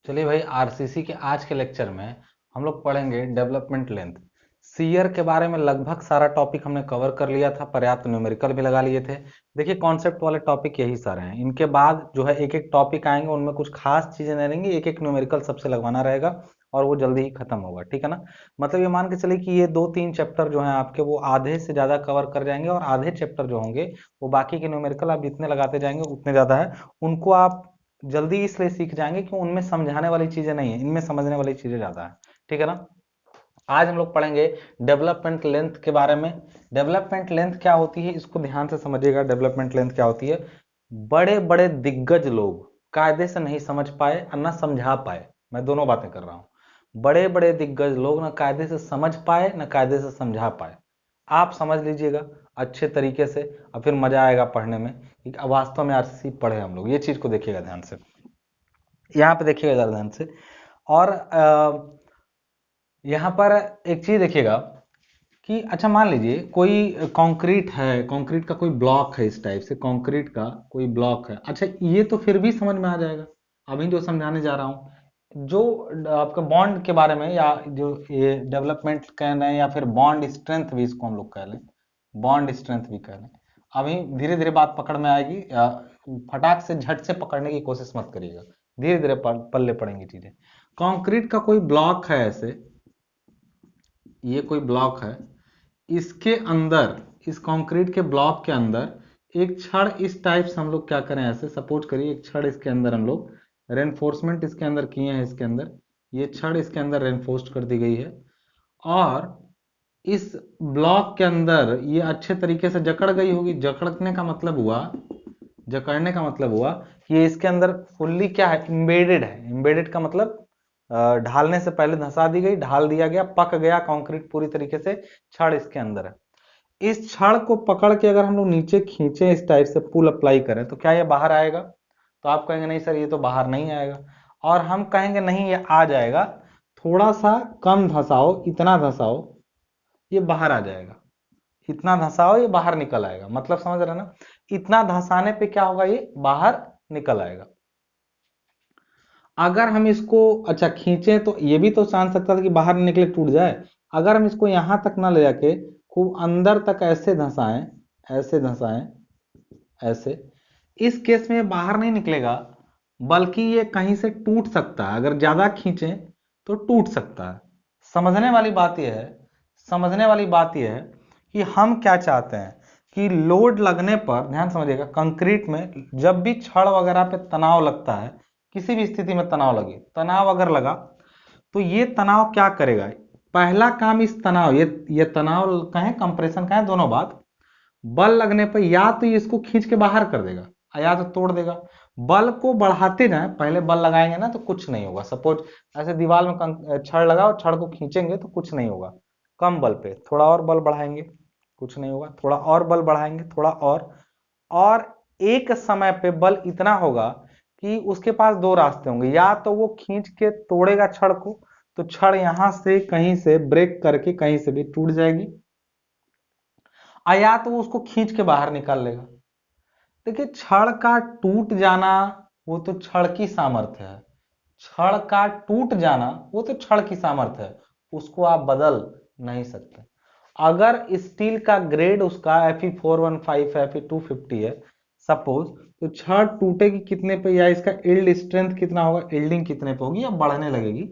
चलिए भाई, आरसीसी के आज के लेक्चर में हम लोग पढ़ेंगे डेवलपमेंट लेंथ। सीयर के बारे में लगभग सारा टॉपिक हमने कवर कर लिया था, पर्याप्त न्यूमेरिकल भी लगा लिए थे। देखिए, कॉन्सेप्ट वाले टॉपिक यही सारे हैं। इनके बाद जो है एक एक टॉपिक आएंगे, उनमें कुछ खास चीजें नहीं रहेंगी, एक एक न्यूमेरिकल सबसे लगवाना रहेगा और वो जल्दी ही खत्म होगा। ठीक है ना? मतलब ये मान के चलिए कि ये 2-3 चैप्टर जो हैं आपके, वो आधे से ज्यादा कवर कर जाएंगे और आधे चैप्टर जो होंगे वो बाकी के न्यूमेरिकल आप जितने लगाते जाएंगे उतने ज्यादा है। उनको आप जल्दी इसलिए सीख जाएंगे कि उनमें समझाने वाली चीजें नहीं है, इनमें समझने वाली चीजें ज्यादा है। ठीक है ना? आज हम लोग पढ़ेंगे डेवलपमेंट लेंथ के बारे में। डेवलपमेंट लेंथ क्या होती है, इसको ध्यान से समझिएगा। डेवलपमेंट लेंथ क्या होती है? बड़े बड़े दिग्गज लोग कायदे से नहीं समझ पाए और ना समझा पाए, मैं दोनों बातें कर रहा हूं। बड़े बड़े दिग्गज लोग ना कायदे से समझ पाए ना कायदे से समझा पाए। आप समझ लीजिएगा अच्छे तरीके से और फिर मजा आएगा पढ़ने में कि वास्तव में आरसीसी पढ़े हम लोग। ये चीज को देखिएगा ध्यान से, यहाँ पे देखिएगा जरा ध्यान से। और यहाँ पर एक चीज देखिएगा कि अच्छा, मान लीजिए कोई कंक्रीट है, कंक्रीट का कोई ब्लॉक है, इस टाइप से कंक्रीट का कोई ब्लॉक है। अच्छा, ये तो फिर भी समझ में आ जाएगा, अभी जो समझाने जा रहा हूँ, जो आपका बॉन्ड के बारे में, या जो ये डेवलपमेंट कह रहे हैं, या फिर बॉन्ड स्ट्रेंथ भी इसको हम लोग कह लें, बॉन्ड स्ट्रेंथ भी कह लें। अभी धीरे धीरे बात पकड़ में आएगी, फटाक से झट से पकड़ने की कोशिश मत करिएगा, धीरे धीरे पल्ले पड़ेंगी चीजें। कंक्रीट का कोई ब्लॉक है ऐसे, ये कोई ब्लॉक है, इसके अंदर, इस कंक्रीट के ब्लॉक के अंदर एक छड़ इस टाइप से हम लोग क्या करें, ऐसे सपोज करिए एक छड़ इसके अंदर हम लोग रेनफोर्समेंट इसके अंदर किए हैं। इसके अंदर ये छड़ इसके अंदर रेनफोर्स्ड कर दी गई है और इस ब्लॉक के अंदर ये अच्छे तरीके से जकड़ गई होगी। जकड़ने का मतलब हुआ, जकड़ने का मतलब हुआ कि ये इसके अंदर फुल्ली क्या है, एम्बेडेड है। एम्बेडेड का मतलब ढालने से पहले धंसा दी गई, ढाल दिया गया, पक गया कंक्रीट पूरी तरीके से, छड़ इसके अंदर है। इस छड़ को पकड़ के अगर हम लोग नीचे खींचे, इस टाइप से पुल अप्लाई करें, तो क्या ये बाहर आएगा? तो आप कहेंगे नहीं सर, ये तो बाहर नहीं आएगा। और हम कहेंगे नहीं, ये आ जाएगा, थोड़ा सा कम धसाओ, इतना धसाओ, ये बाहर आ जाएगा। इतना धसाओ, ये बाहर निकल आएगा। मतलब समझ रहे ना? इतना धसाने पे क्या होगा, ये बाहर निकल आएगा। अगर हम इसको अच्छा खींचे तो ये भी तो चांस सकता था कि बाहर निकले, टूट जाए। अगर हम इसको यहां तक ना ले जाके खूब अंदर तक ऐसे धंसाएं, ऐसे धंसाएं, ऐसे, इस केस में ये बाहर नहीं निकलेगा, बल्कि ये कहीं से टूट सकता है। अगर ज्यादा खींचे तो टूट सकता है। समझने वाली बात यह है, समझने वाली बात यह है कि हम क्या चाहते हैं कि लोड लगने पर, ध्यान समझिएगा, कंक्रीट में जब भी छड़ वगैरह पे तनाव लगता है, किसी भी स्थिति में तनाव लगे, तनाव अगर लगा तो ये तनाव क्या करेगा? पहला काम इस तनाव, ये तनाव कहें कंप्रेशन कहें, दोनों बात, बल लगने पर या तो ये इसको खींच के बाहर कर देगा या तो तोड़ देगा। बल को बढ़ाते जाएं, पहले बल लगाएंगे ना तो कुछ नहीं होगा। सपोज ऐसे दीवार में छड़ लगाओ, छड़ को खींचेंगे तो कुछ नहीं होगा, कम बल पे थोड़ा और बल बढ़ाएंगे, कुछ नहीं होगा, थोड़ा और बल बढ़ाएंगे, थोड़ा और एक समय पे बल इतना होगा कि उसके पास दो रास्ते होंगे, या तो वो खींच के तोड़ेगा छड़ को, तो छड़ यहां से कहीं से ब्रेक करके कहीं से भी टूट जाएगी, या तो वो उसको खींच के बाहर निकाल लेगा। देखिए, छड़ का टूट जाना वो तो छड़ की सामर्थ्य है, छड़ का टूट जाना वो तो छड़ की सामर्थ्य है, उसको आप बदल नहीं सकते। अगर स्टील का ग्रेड उसका Fe415 Fe250 है सपोज, तो छड़ टूटेगी कितने पे, या इसका इल्ड स्ट्रेंथ कितना होगा, इल्डिंग कितने पे होगी या बढ़ने लगेगी,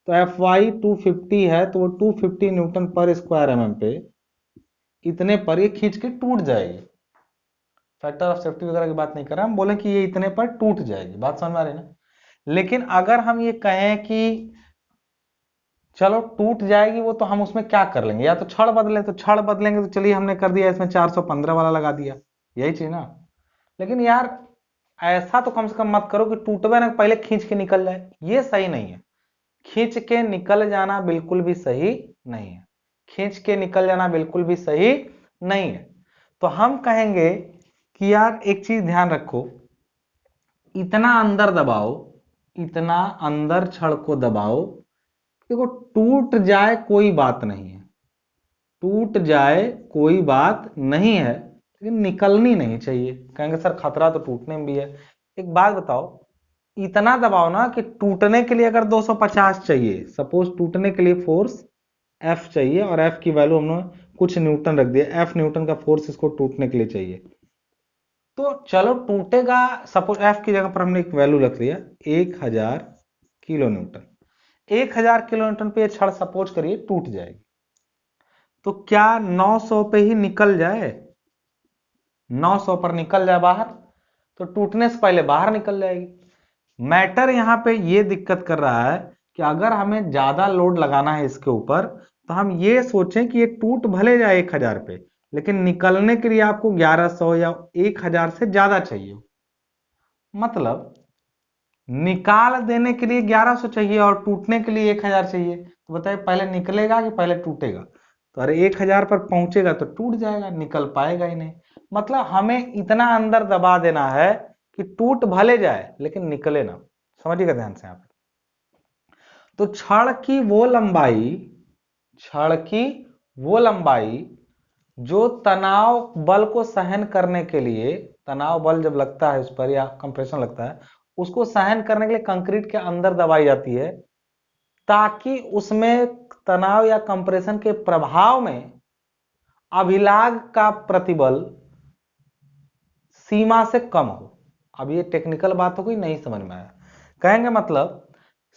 तो Fy250 है तो वो 250 न्यूटन पर स्क्वायर एमएम पे, इतने पर ये खींच के टूट जाएगी। फैक्टर ऑफ सेफ्टी वगैरह की बात नहीं कर रहे, हम बोले कि ये इतने पर टूट जाएगी। बात समझ में आ रही ना? लेकिन अगर हम ये कहें कि चलो टूट जाएगी, वो तो हम उसमें क्या कर लेंगे, या तो छड़ बदलें, तो छड़ बदलेंगे तो चलिए हमने कर दिया, इसमें 415 वाला लगा दिया, यही चीज ना। लेकिन यार ऐसा तो कम से कम मत करो कि टूटवे ना पहले खींच के निकल जाए, ये सही नहीं है। खींच के निकल जाना बिल्कुल भी सही नहीं है, खींच के निकल जाना बिल्कुल भी सही नहीं है। तो हम कहेंगे कि यार एक चीज ध्यान रखो, इतना अंदर दबाओ, इतना अंदर छड़ को दबाओ, देखो टूट जाए कोई बात नहीं है, टूट जाए कोई बात नहीं है, लेकिन निकलनी नहीं चाहिए। कहेंगे सर खतरा तो टूटने में भी है। एक बात बताओ, इतना दबाओ ना कि टूटने के लिए अगर 250 चाहिए, सपोज टूटने के लिए फोर्स F चाहिए और F की वैल्यू हमने कुछ न्यूटन रख दिया, F न्यूटन का फोर्स इसको टूटने के लिए चाहिए। तो चलो टूटेगा, सपोज F की जगह पर हमने एक वैल्यू रख लिया 1000 किलो न्यूटन। 1000 किलो न्यूटन पे ये छड़ सपोज करिए टूट जाएगी, तो क्या 900 पे ही निकल जाए? 900 पर निकल जाए बाहर, तो टूटने से पहले बाहर निकल जाएगी। मैटर यहां पे ये दिक्कत कर रहा है कि अगर हमें ज्यादा लोड लगाना है इसके ऊपर, तो हम ये सोचें कि ये टूट भले जाए 1000 पे, लेकिन निकलने के लिए आपको 1100 या 1000 से ज्यादा चाहिए। मतलब निकाल देने के लिए 1100 चाहिए और टूटने के लिए 1000 चाहिए, तो बताइए पहले निकलेगा कि पहले टूटेगा? तो अरे 1000 पर पहुंचेगा तो टूट जाएगा, निकल पाएगा ही नहीं। मतलब हमें इतना अंदर दबा देना है कि टूट भले जाए लेकिन निकले ना। समझिएगा ध्यान से आप। तो छड़ की वो लंबाई जो तनाव बल को सहन करने के लिए, तनाव बल जब लगता है उस पर या कंप्रेशन लगता है, उसको सहन करने के लिए कंक्रीट के अंदर दबाई जाती है, ताकि उसमें तनाव या कंप्रेशन के प्रभाव में अभिलाग का प्रतिबल सीमा से कम हो। अब ये टेक्निकल बात हो गई, नहीं समझ में आया? कहेंगे मतलब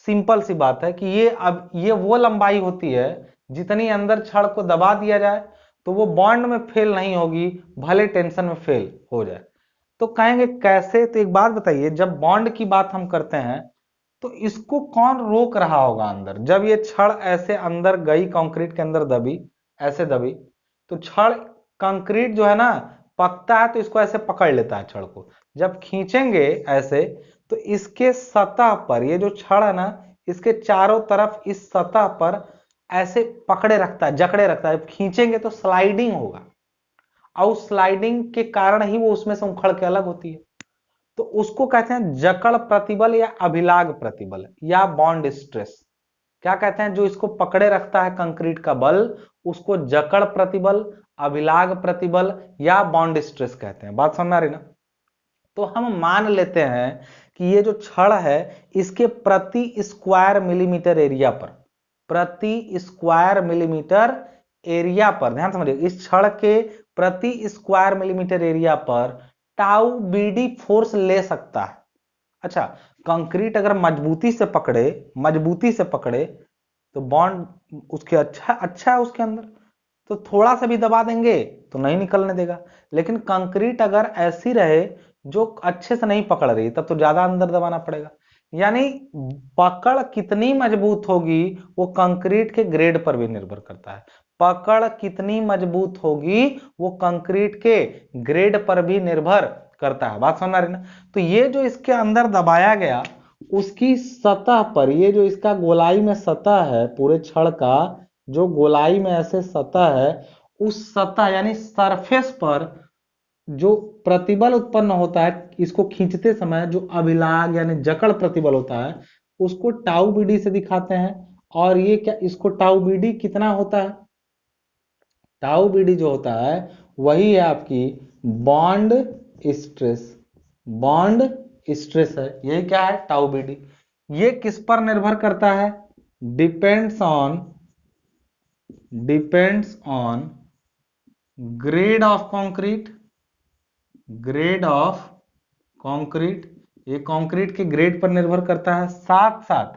सिंपल सी बात है कि ये वो लंबाई होती है जितनी अंदर छड़ को दबा दिया जाए तो वो बॉन्ड में फेल नहीं होगी, भले टेंशन में फेल हो जाए। तो कहेंगे कैसे? तो एक बात बताइए, जब बॉन्ड की बात हम करते हैं तो इसको कौन रोक रहा होगा अंदर? जब ये छड़ ऐसे अंदर गई, कंक्रीट के अंदर दबी, ऐसे दबी, तो छड़, कंक्रीट जो है ना पकता है तो इसको ऐसे पकड़ लेता है छड़ को। जब खींचेंगे ऐसे तो इसके सतह पर, ये जो छड़ है ना इसके चारों तरफ इस सतह पर ऐसे पकड़े रखता है, जकड़े रखता है। खींचेंगे तो स्लाइडिंग होगा और स्लाइडिंग के कारण ही वो उसमें से उखड़ के अलग होती है। तो उसको कहते हैं जकड़ प्रतिबल या अभिलाग प्रतिबल या बॉन्ड स्ट्रेस। क्या कहते हैं? जो इसको पकड़े रखता है कंक्रीट का बल, उसको जकड़ प्रतिबल, अभिलाग प्रतिबल या बॉन्ड स्ट्रेस कहते हैं। बात समझ में आ रही ना? तो हम मान लेते हैं कि ये जो छड़ है इसके प्रति स्क्वायर मिलीमीटर एरिया पर, प्रति स्क्वायर मिलीमीटर एरिया पर, ध्यान समझिए, इस छड़ के प्रति स्क्वायर मिलीमीटर एरिया पर टाउ बीडी फोर्स ले सकता है। अच्छा, कंक्रीट अगर मजबूती से पकड़े तो बॉन्ड उसके अच्छा अच्छा है उसके अंदर, तो थोड़ा सा भी दबा देंगे तो नहीं निकलने देगा। लेकिन कंक्रीट अगर ऐसी रहे जो अच्छे से नहीं पकड़ रही, तब तो ज्यादा अंदर दबाना पड़ेगा। यानी पकड़ कितनी मजबूत होगी वो कंक्रीट के ग्रेड पर भी निर्भर करता है। पकड़ कितनी मजबूत होगी वो कंक्रीट के ग्रेड पर भी निर्भर करता है। बात समझ आ रही ना? तो ये जो इसके अंदर दबाया गया उसकी सतह पर, ये जो इसका गोलाई में सतह है पूरे छड़ का, जो गोलाई में ऐसे सतह है, उस सतह यानी सरफेस पर जो प्रतिबल उत्पन्न होता है इसको खींचते समय, जो अभिलाग यानी जकड़ प्रतिबल होता है, उसको टाउ बीडी से दिखाते हैं। और ये क्या, इसको टाउ बीडी कितना होता है? टाउ बीडी जो होता है वही है आपकी बॉन्ड स्ट्रेस। बॉन्ड स्ट्रेस है, यही क्या है? Tau BD. ये किस पर निर्भर करता है? Depends on grade of concrete, grade of concrete, ये कंक्रीट के ग्रेड पर निर्भर करता है। साथ साथ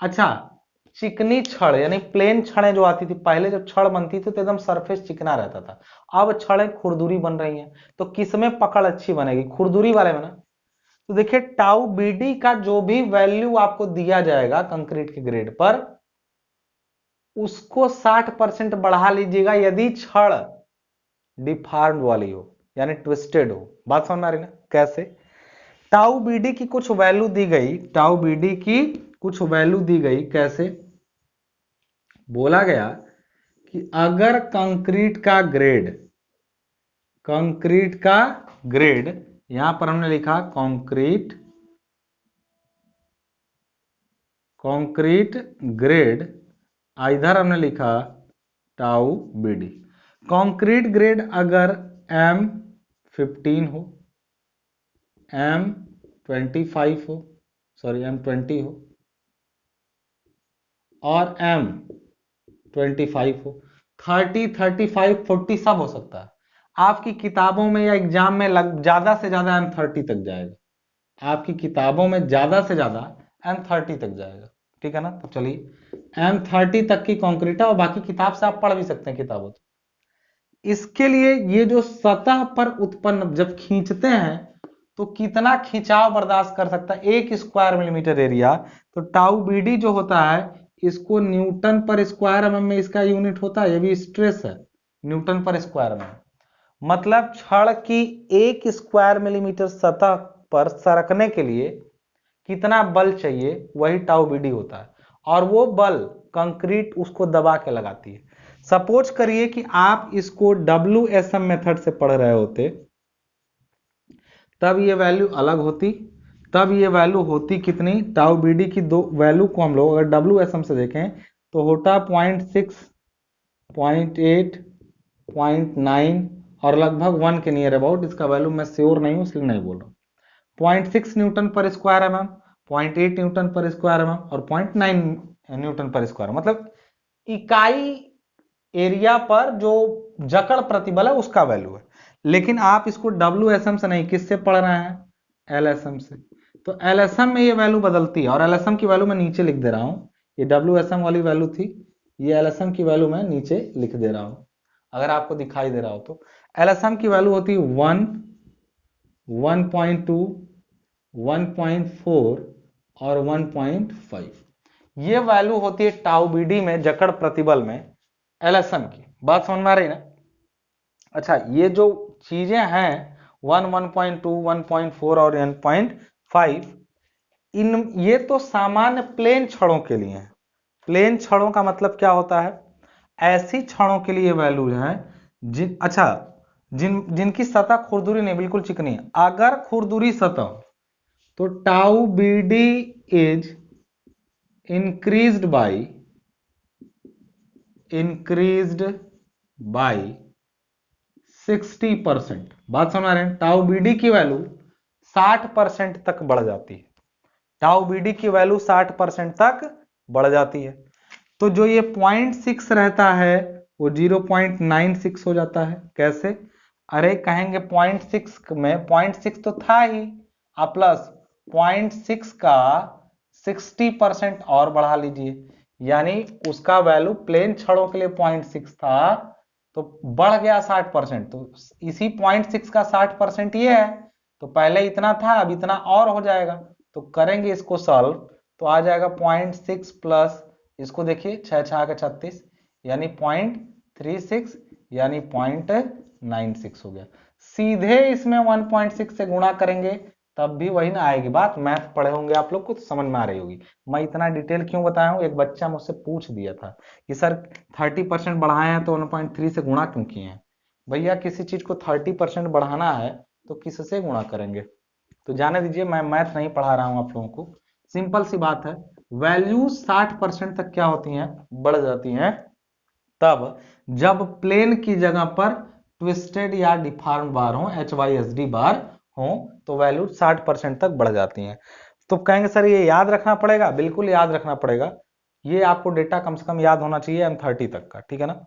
अच्छा, चिकनी छड़ यानी प्लेन छड़ें जो आती थी पहले, जब छड़ बनती थी तो एकदम सरफेस चिकना रहता था। अब छड़ें खुरदुरी बन रही हैं, तो किसमें पकड़ अच्छी बनेगी? खुरदुरी वाले में ना। तो देखिए टाउ बीडी का जो भी वैल्यू आपको दिया जाएगा कंक्रीट के ग्रेड पर, उसको 60% बढ़ा लीजिएगा यदि छड़ डिफॉर्म्ड वाली हो यानी ट्विस्टेड हो। बात समझ में आ रही ना? कैसे? टाउ बीडी की कुछ वैल्यू दी गई, टाउ बीडी की कुछ वैल्यू दी गई। कैसे? बोला गया कि अगर कंक्रीट का ग्रेड, यहां पर हमने लिखा कंक्रीट ग्रेड, इधर हमने लिखा टाउ बीडी। कंक्रीट ग्रेड अगर M15 हो, M25 हो, सॉरी M20 हो और M25 हो, 30, 35, 40 सब हो सकता है। आपकी किताबों में या एग्जाम में ज्यादा से ज्यादा M30 तक जाएगा, आपकी किताबों में ज्यादा से ज्यादा M30 तक जाएगा, ठीक है ना। तो चलिए M30 तक की कंक्रीट है और बाकी किताब से आप पढ़ भी सकते हैं किताबों से। इसके लिए ये जो सतह पर उत्पन्न जब खींचते हैं तो कितना खिंचाव बर्दाश्त कर सकता है 1 स्क्वायर मिलीमीटर एरिया, तो टाउ बीडी जो होता है इसको न्यूटन पर स्क्वायर एमएम में इसका यूनिट होता है, ये भी स्ट्रेस है न्यूटन पर स्क्वायर एमएम। मतलब छड़ की 1 स्क्वायर मिलीमीटर सतह पर सरकने के लिए कितना बल चाहिए वही टाउ बीडी होता है, और वो बल कंक्रीट उसको दबा के लगाती है। सपोज करिए कि आप इसको WSM मेथड से पढ़ रहे होते, तब ये वैल्यू अलग होती, तब ये वैल्यू होती कितनी, टाउ बीडी की दो वैल्यू को हम लोग अगर WSM से देखें तो होता 0.6, 0.8, 0.9 और लगभग 1 के नियर अबाउट। इसका वैल्यू मैं श्योर नहीं हूं इसलिए नहीं बोल रहा हूं। 0.6 न्यूटन पर स्क्वायर एमएम, 0.8 न्यूटन पर स्क्वायर एमएम और 0.9 न्यूटन पर स्क्वायर, मतलब इकाई एरिया पर जो जकड़ प्रतिबल है उसका वैल्यू है। लेकिन आप इसको WSM से नहीं, किससे पढ़ रहे हैं, LSM से। तो LSM में ये वैल्यू बदलती है और LSM की वैल्यू मैं नीचे लिख दे रहा हूं, ये WSM वाली वैल्यू थी, ये LSM की वैल्यू मैं नीचे लिख दे रहा हूं अगर आपको दिखाई दे रहा हो तो। LSM की वैल्यू होती है 1, 1.2, 1.4 और 1.5। ये वैल्यू होती है टाउ बीडी में जकड़ प्रतिबल में LSM की। बात समझ में आ रही ना। अच्छा, ये जो चीजें हैं 1, 1.2, 1.4 और 1.5, इन ये तो सामान्य प्लेन छड़ों के लिए है। प्लेन छड़ों का मतलब क्या होता है, ऐसी छड़ों के लिए वैल्यू है जिनकी सतह खुरदुरी नहीं, बिल्कुल चिकनी है। अगर खुरदुरी सतह तो tau BD is increased by 60%। बात समझ रहे हैं, टाउ बीडी की वैल्यू 60% तक बढ़ जाती है, टाउ बीडी की वैल्यू 60% तक बढ़ जाती है। तो जो ये 0.6 रहता है वो 0.96 हो जाता है। कैसे, अरे कहेंगे 0.6 में 0.6 तो था ही, आप प्लस 0.6 का 60% और बढ़ा लीजिए, यानी उसका वैल्यू प्लेन छड़ों के लिए 0.6 था तो बढ़ गया 60%। तो इसी 0.6 का 60% ये है, तो पहले इतना था अब इतना और हो जाएगा। तो करेंगे इसको सॉल्व तो आ जाएगा 0.6 प्लस, इसको देखिए 6 6 का 36 यानी 0.36 यानी 0.96 हो गया। सीधे इसमें 1.6 से गुणा करेंगे तब भी वही ना आएगी बात। मैथ पढ़े होंगे आप लोग को तो समझ में आ रही होगी। मैं इतना डिटेल क्यों बताया हूं, एक बच्चा मुझसे पूछ दिया था कि सर 30% बढ़ाए हैं तो 1.3 से गुणा क्यों किए हैं। भैया किसी चीज को 30% बढ़ाना है तो किससे गुणा करेंगे, तो जाने दीजिए, मैं मैथ नहीं पढ़ा रहा हूं आप लोगों को। सिंपल सी बात है, वैल्यू 60% तक क्या होती हैं, बढ़ जाती हैं तब जब प्लेन की जगह पर ट्विस्टेड या डिफॉर्म बार हो, HYSD बार हो, तो वैल्यू 60% तक बढ़ जाती हैं। तो कहेंगे सर ये याद रखना पड़ेगा, बिल्कुल याद रखना पड़ेगा, ये आपको डेटा कम से कम याद होना चाहिए M30 तक का, ठीक है ना।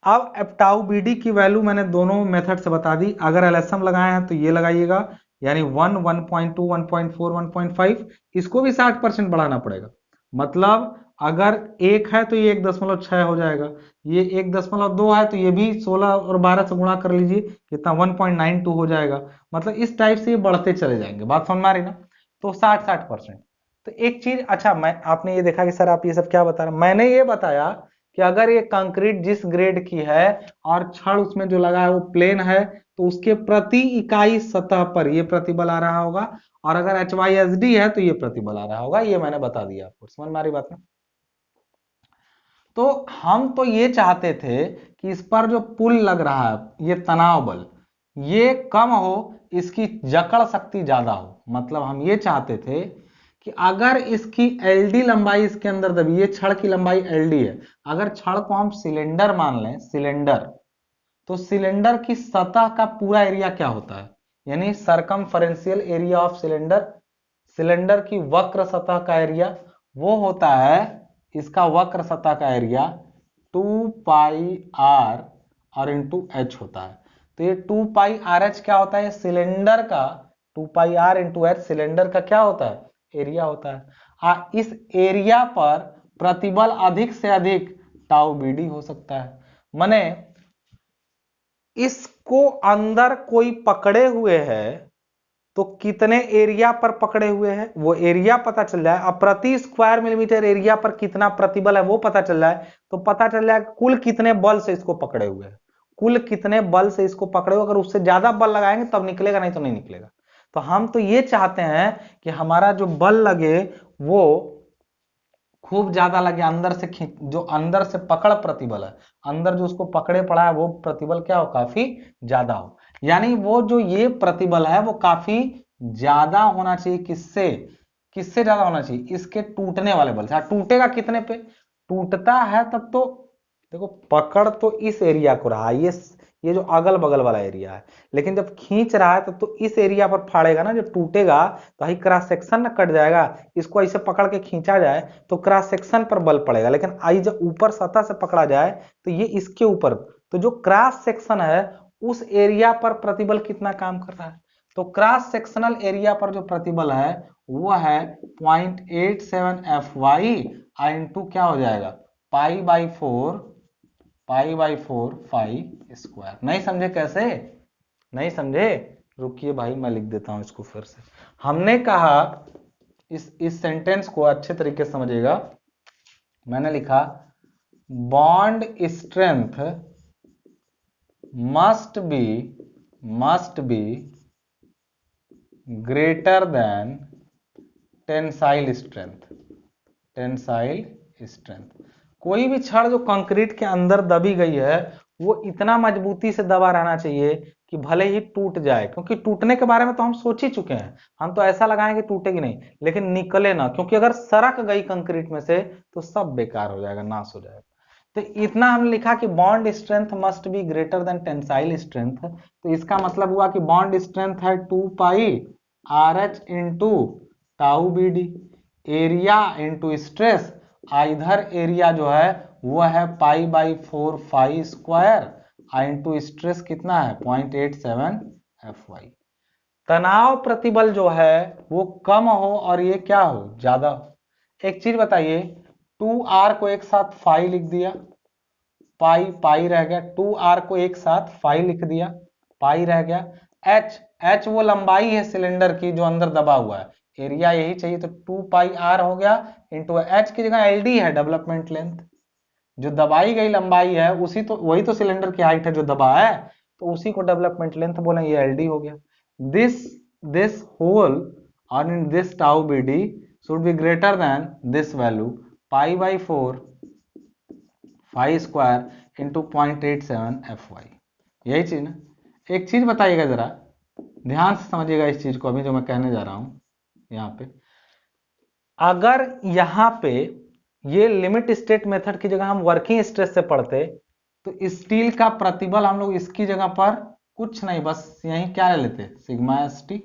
अब टाउ बीडी की वैल्यू मैंने दोनों मेथड से बता दी। अगर LSM लगाए हैं तो ये लगाइएगा, यानी 1, 1.2, 1.4, 1.5, इसको भी 60% बढ़ाना पड़ेगा। मतलब अगर 1 है तो ये 1.6 हो जाएगा, ये 1.2 है तो ये भी 16 और 12 से गुणा कर लीजिए कितना 1.92 हो जाएगा। मतलब इस टाइप से ये बढ़ते चले जाएंगे। बात समझ में आ रही ना। तो 60% तो एक चीज, अच्छा मैं आपने ये देखा कि सर आप ये सब क्या बता रहे हैं, मैंने ये बताया कि अगर ये कंक्रीट जिस ग्रेड की है और छड़ उसमें जो लगा है वो प्लेन है तो उसके प्रति इकाई सतह पर ये प्रतिबल आ रहा होगा, और अगर HYSD है तो ये प्रतिबल आ रहा होगा। ये मैंने बता दिया आपको, समझ में आ रही बात ना। तो हम तो ये चाहते थे कि इस पर जो पुल लग रहा है ये तनाव बल ये कम हो, इसकी जकड़ शक्ति ज्यादा हो। मतलब हम ये चाहते थे कि अगर इसकी LD लंबाई इसके अंदर दबी, ये छड़ की लंबाई LD है, अगर छड़ को हम सिलेंडर मान लें, सिलेंडर, तो सिलेंडर की सतह का पूरा एरिया क्या होता है, यानी सरकमफेरेंशियल एरिया ऑफ सिलेंडर, सिलेंडर की वक्र सतह का एरिया वो होता है, इसका वक्र सतह का एरिया 2 पाई आर और इंटू एच होता है। तो ये 2 पाई आर एच क्या होता है, सिलेंडर का 2 pi are into H cylinder का क्या होता है, एरिया होता है। इस एरिया पर प्रतिबल अधिक से अधिक टाउ बीडी हो सकता है। माने इसको अंदर कोई पकड़े हुए है तो कितने एरिया पर पकड़े हुए हैं वो एरिया पता चल जाए। अब प्रति स्क्वायर मिलीमीटर एरिया पर कितना प्रतिबल है वो पता चल जाए, तो पता चल जाए कुल कितने बल से इसको पकड़े हुए हैं, कुल कितने बल से इसको पकड़े हुए। अगर उससे ज्यादा बल लगाएंगे तब निकलेगा, नहीं तो नहीं निकलेगा। तो हम तो ये चाहते हैं कि हमारा जो बल लगे वो खूब ज्यादा लगे, अंदर से जो अंदर से पकड़ प्रतिबल है, अंदर जो उसको पकड़े पड़ा है वो प्रतिबल क्या हो, काफी ज्यादा हो। यानी वो जो ये प्रतिबल है वो काफी ज्यादा होना चाहिए। किससे किससे ज्यादा होना चाहिए, इसके टूटने वाले बल से। टूटेगा कितने पे, टूटता है तब तो देखो पकड़ तो इस एरिया को रहा, ये जो अगल बगल वाला एरिया है, लेकिन जब खींच रहा है तब तो इस एरिया पर फाड़ेगा ना। जब टूटेगा तो ही क्रॉस सेक्शन ना कट जाएगा, इसको ऐसे पकड़ के खींचा जाए तो क्रॉस सेक्शन पर बल पड़ेगा, लेकिन आई जब ऊपर सतह से पकड़ा जाए तो ये इसके ऊपर, तो जो क्रॉस सेक्शन है उस एरिया पर प्रतिबल कितना काम कर रहा है। तो क्रॉस सेक्शनल एरिया पर जो प्रतिबल है वो है 0.87 Fy इंटू क्या हो जाएगा, पाई बाई 4 फाई स्क्वायर। नहीं समझे कैसे, नहीं समझे, रुकिए भाई मैं लिख देता हूं इसको फिर से। हमने कहा इस सेंटेंस को अच्छे तरीके से समझिएगा। मैंने लिखा bond strength must be greater than tensile strength. कोई भी छड़ जो कंक्रीट के अंदर दबी गई है वो इतना मजबूती से दबा रहना चाहिए कि भले ही टूट जाए, क्योंकि टूटने के बारे में तो हम सोच ही चुके हैं, हम तो ऐसा लगाएंगे टूटेगी नहीं, लेकिन निकले ना, क्योंकि अगर सरक गई कंक्रीट में से तो सब बेकार हो जाएगा, नाश हो जाएगा। तो इतना हमने लिखा कि bond strength must be greater than tensile strength. तो इसका मतलब हुआ कि बॉन्ड स्ट्रेंथ है 2 pi R H into tau B D, area into stress, इधर एरिया जो है वो है pi by 4 phi square into stress कितना है 0.87 Fy। तनाव प्रतिबल जो है वो कम हो और ये क्या हो, ज्यादा हो। एक चीज बताइए, 2r को एक साथ फाई लिख दिया, पाई पाई रह गया, 2r को एक साथ फाई लिख दिया, पाई रह गया, h वो लंबाई है सिलेंडर की जो अंदर दबा हुआ है, एरिया यही चाहिए, तो 2 पाई आर हो गया इंटू एच की जगह एल डी है, डेवलपमेंट लेंथ, जो दबाई गई लंबाई है उसी तो वही तो सिलेंडर की हाइट है जो दबा है, तो उसी को डेवलपमेंट लेंथ बोले, ये एल डी हो गया। दिस होल और in this tau B D should be greater than this value pi by 4 phi square into 0.87 Fy। यही चीज ना। एक चीज बताइएगा जरा, ध्यान से समझिएगा इस चीज को अभी जो मैं कहने जा रहा हूं। यहाँ पे अगर यहाँ पे ये लिमिट स्टेट मेथड की जगह हम वर्किंग स्ट्रेस से पढ़ते तो स्टील का प्रतिबल हम लोग इसकी जगह पर कुछ नहीं, बस यही क्या ले लेते, सिग्मा एस टी,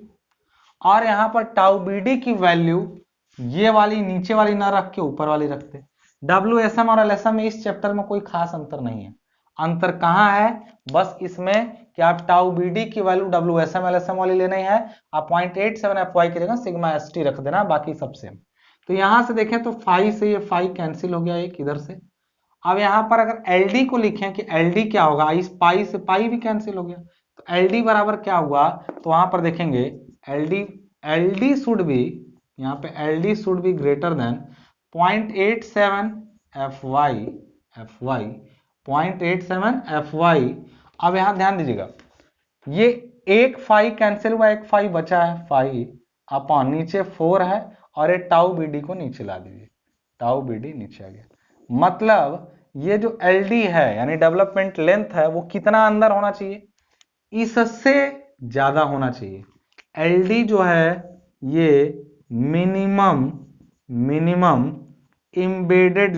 और यहाँ पर टाउ बी डी की वैल्यू ये वाली नीचे वाली ना रख के ऊपर वाली रखते। WSM और LSM में इस चैप्टर में कोई खास अंतर नहीं है। अंतर कहाँ है, बस इसमें कि आप टाउ बी डी की वैल्यू WSM LSM वाली लेनी है, आप 0.87 Fy की जगह सिग्मा एस टी रख देना, बाकी सब सेम। तो यहां से देखें तो फाई से ये फाई कैंसिल हो गया एक इधर से। अब यहां पर अगर LD को लिखें कि LD क्या होगा, इस पाई से पाई भी कैंसिल हो गया, तो LD बराबर क्या हुआ, तो वहां पर देखेंगे LD शुड बी, यहाँ पे LD should be greater than 0.87 Fy 0.87 Fy। अब यहां ध्यान दीजिएगा, ये एक फाई कैंसिल हुआ, एक फाई बचा है, फाई अपॉन नीचे 4 है और ये टाउ बी डी को नीचे ला दीजिए, टाउ बी डी नीचे आ गया। मतलब ये जो एल डी है यानी डेवलपमेंट लेंथ है वो कितना अंदर होना चाहिए, इससे ज्यादा होना चाहिए। एल डी जो है ये मिनिमम एम्बेडेड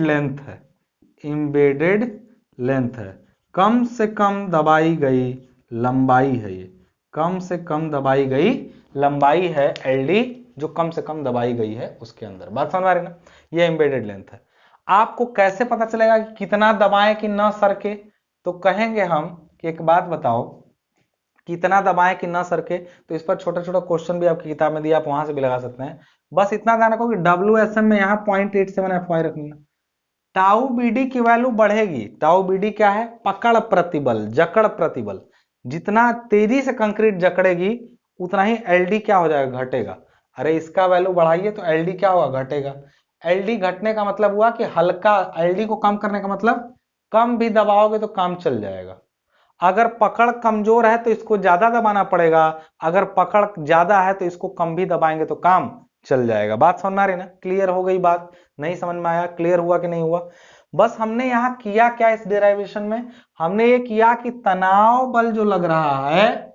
लेंथ है, कम से कम दबाई गई लंबाई है, ये कम से कम दबाई गई लंबाई है एल डी जो कम से कम दबाई गई है उसके अंदर। बात समझ आ रही ना, ये एम्बेडेड लेंथ है। आपको कैसे पता चलेगा कि कितना दबाएं कि न सरके, तो कहेंगे हम कि एक बात बताओ, कितना दबाएं कि न सरके, तो इस पर छोटा छोटा क्वेश्चन भी आपकी किताब में दिया, आप वहां से भी लगा सकते हैं। बस इतना ध्यान रखो कि WSM में यहाँ 0.87 FY रखना। टाउ बीडी की वैल्यू बढ़ेगी। टाउ बीडी क्या है? पकड़ प्रतिबल, जकड़ प्रतिबल। जितना तेजी से कंक्रीट जकड़ेगी उतना ही एलडी क्या हो जाएगा? घटेगा। अरे इसका वैल्यू बढ़ाइए तो एलडी क्या होगा? घटेगा। एलडी घटने का मतलब हुआ कि हल्का, एलडी को कम करने का मतलब कम भी दबाओगे तो काम चल जाएगा। अगर पकड़ कमजोर है तो इसको ज्यादा दबाना पड़ेगा, अगर पकड़ ज्यादा है तो इसको कम भी दबाएंगे तो काम चल जाएगा। बात समझ में आ रही ना? क्लियर हो गई बात? नहीं समझ में आया? क्लियर हुआ कि नहीं हुआ? बस हमने यहां किया क्या इस डेरिवेशन में? हमने ये किया कि तनाव बल जो लग रहा है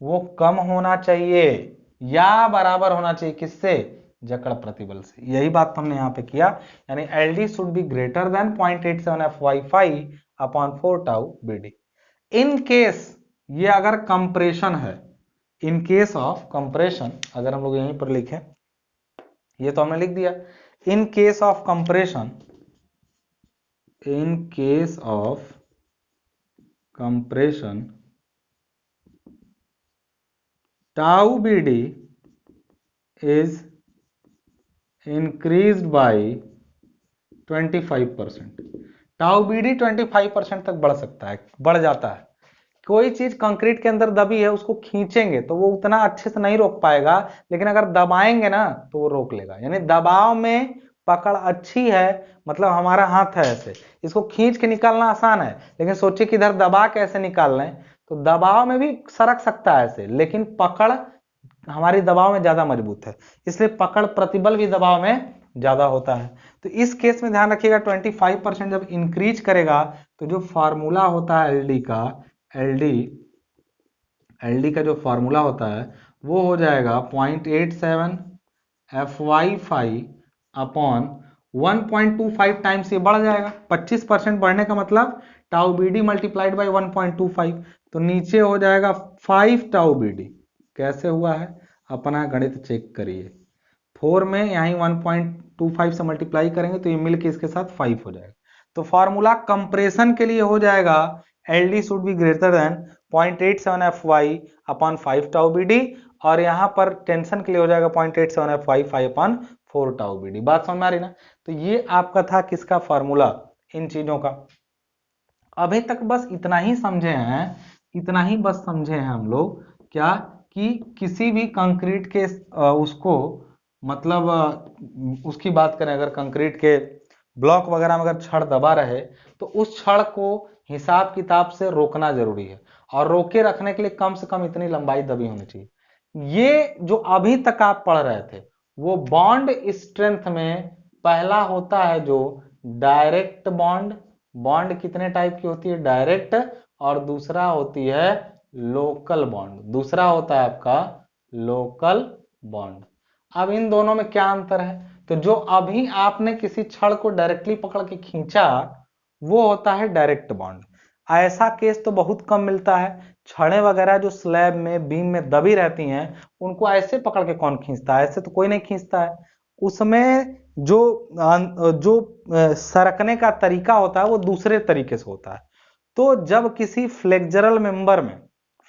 वो कम होना चाहिए या बराबर होना चाहिए। किससे? जकड़ प्रतिबल से। यही बात हमने यहां पे किया, यानी LD should be greater than 0.87 FY5 upon 4 tau BD. In case, ये अगर कंप्रेशन है, इन केस ऑफ कंप्रेशन, अगर हम लोग यहीं पर लिखें, ये तो हमने लिख दिया, in case of compression, in case of compression tau BD is increased by 25%। Tau BD 25% तक बढ़ सकता है, बढ़ जाता है। कोई चीज कंक्रीट के अंदर दबी है, उसको खींचेंगे तो वो उतना अच्छे से नहीं रोक पाएगा, लेकिन अगर दबाएंगे ना तो वो रोक लेगा। यानी दबाव में पकड़ अच्छी है, मतलब हमारा हाथ है ऐसे, इसको खींच के निकालना आसान है, लेकिन सोचिए कि इधर दबा कैसे निकाल रहे हैं, तो दबाव में भी सरक सकता है ऐसे, लेकिन पकड़ हमारी दबाव में ज्यादा मजबूत है, इसलिए पकड़ प्रतिबल भी दबाव में ज्यादा होता है। तो इस केस में ध्यान रखिएगा 25% जब इंक्रीज करेगा तो जो फार्मूला होता है एलडी का, एलडी का जो फार्मूला होता है वो हो जाएगा 0.87 FY5 अपॉन 1.25 टाइम्स, ये बढ़ जाएगा। 25% बढ़ने का मतलब टाउ बीडी मल्टीप्लाइड बाई 1.25, तो नीचे हो जाएगा 5 टाउ बीडी। कैसे हुआ है? अपना गणित चेक करिए। 4 में यहीं 1.25 से मल्टीप्लाई करेंगे तो ये मिलके इसके साथ 5 हो जाएगा। तो फॉर्मूला कंप्रेशन के लिए हो जाएगा LD should be greater than 0.87 FY upon 5 tau BD, और यहां पर टेंशन के लिए हो जाएगा 0.87 FY 5 अपॉन 4 टाउ बीडी। बात समझ में आ रही ना? तो ये आपका था किसका फॉर्मूला? इन चीजों का। अभी तक बस इतना ही समझे हैं, इतना ही बस समझे हैं हम लोग, क्या कि किसी भी कंक्रीट के उसको, मतलब उसकी बात करें, अगर कंक्रीट के ब्लॉक वगैरह में अगर छड़ दबा रहे तो उस छड़ को हिसाब किताब से रोकना जरूरी है, और रोके रखने के लिए कम से कम इतनी लंबाई दबी होनी चाहिए। ये जो अभी तक आप पढ़ रहे थे वो बॉन्ड स्ट्रेंथ में पहला होता है जो डायरेक्ट बॉन्ड। बॉन्ड कितने टाइप की होती है? डायरेक्ट, और दूसरा होती है लोकल बॉन्ड। दूसरा होता है आपका लोकल बॉन्ड। अब इन दोनों में क्या अंतर है? तो जो अभी आपने किसी छड़ को डायरेक्टली पकड़ के खींचा वो होता है डायरेक्ट बॉन्ड। ऐसा केस तो बहुत कम मिलता है। छड़ें वगैरह जो स्लैब में, बीम में दबी रहती हैं, उनको ऐसे पकड़ के कौन खींचता है? ऐसे तो कोई नहीं खींचता है। उसमें जो सरकने का तरीका होता है वो दूसरे तरीके से होता है। तो जब किसी फ्लेक्चरल मेंबर में,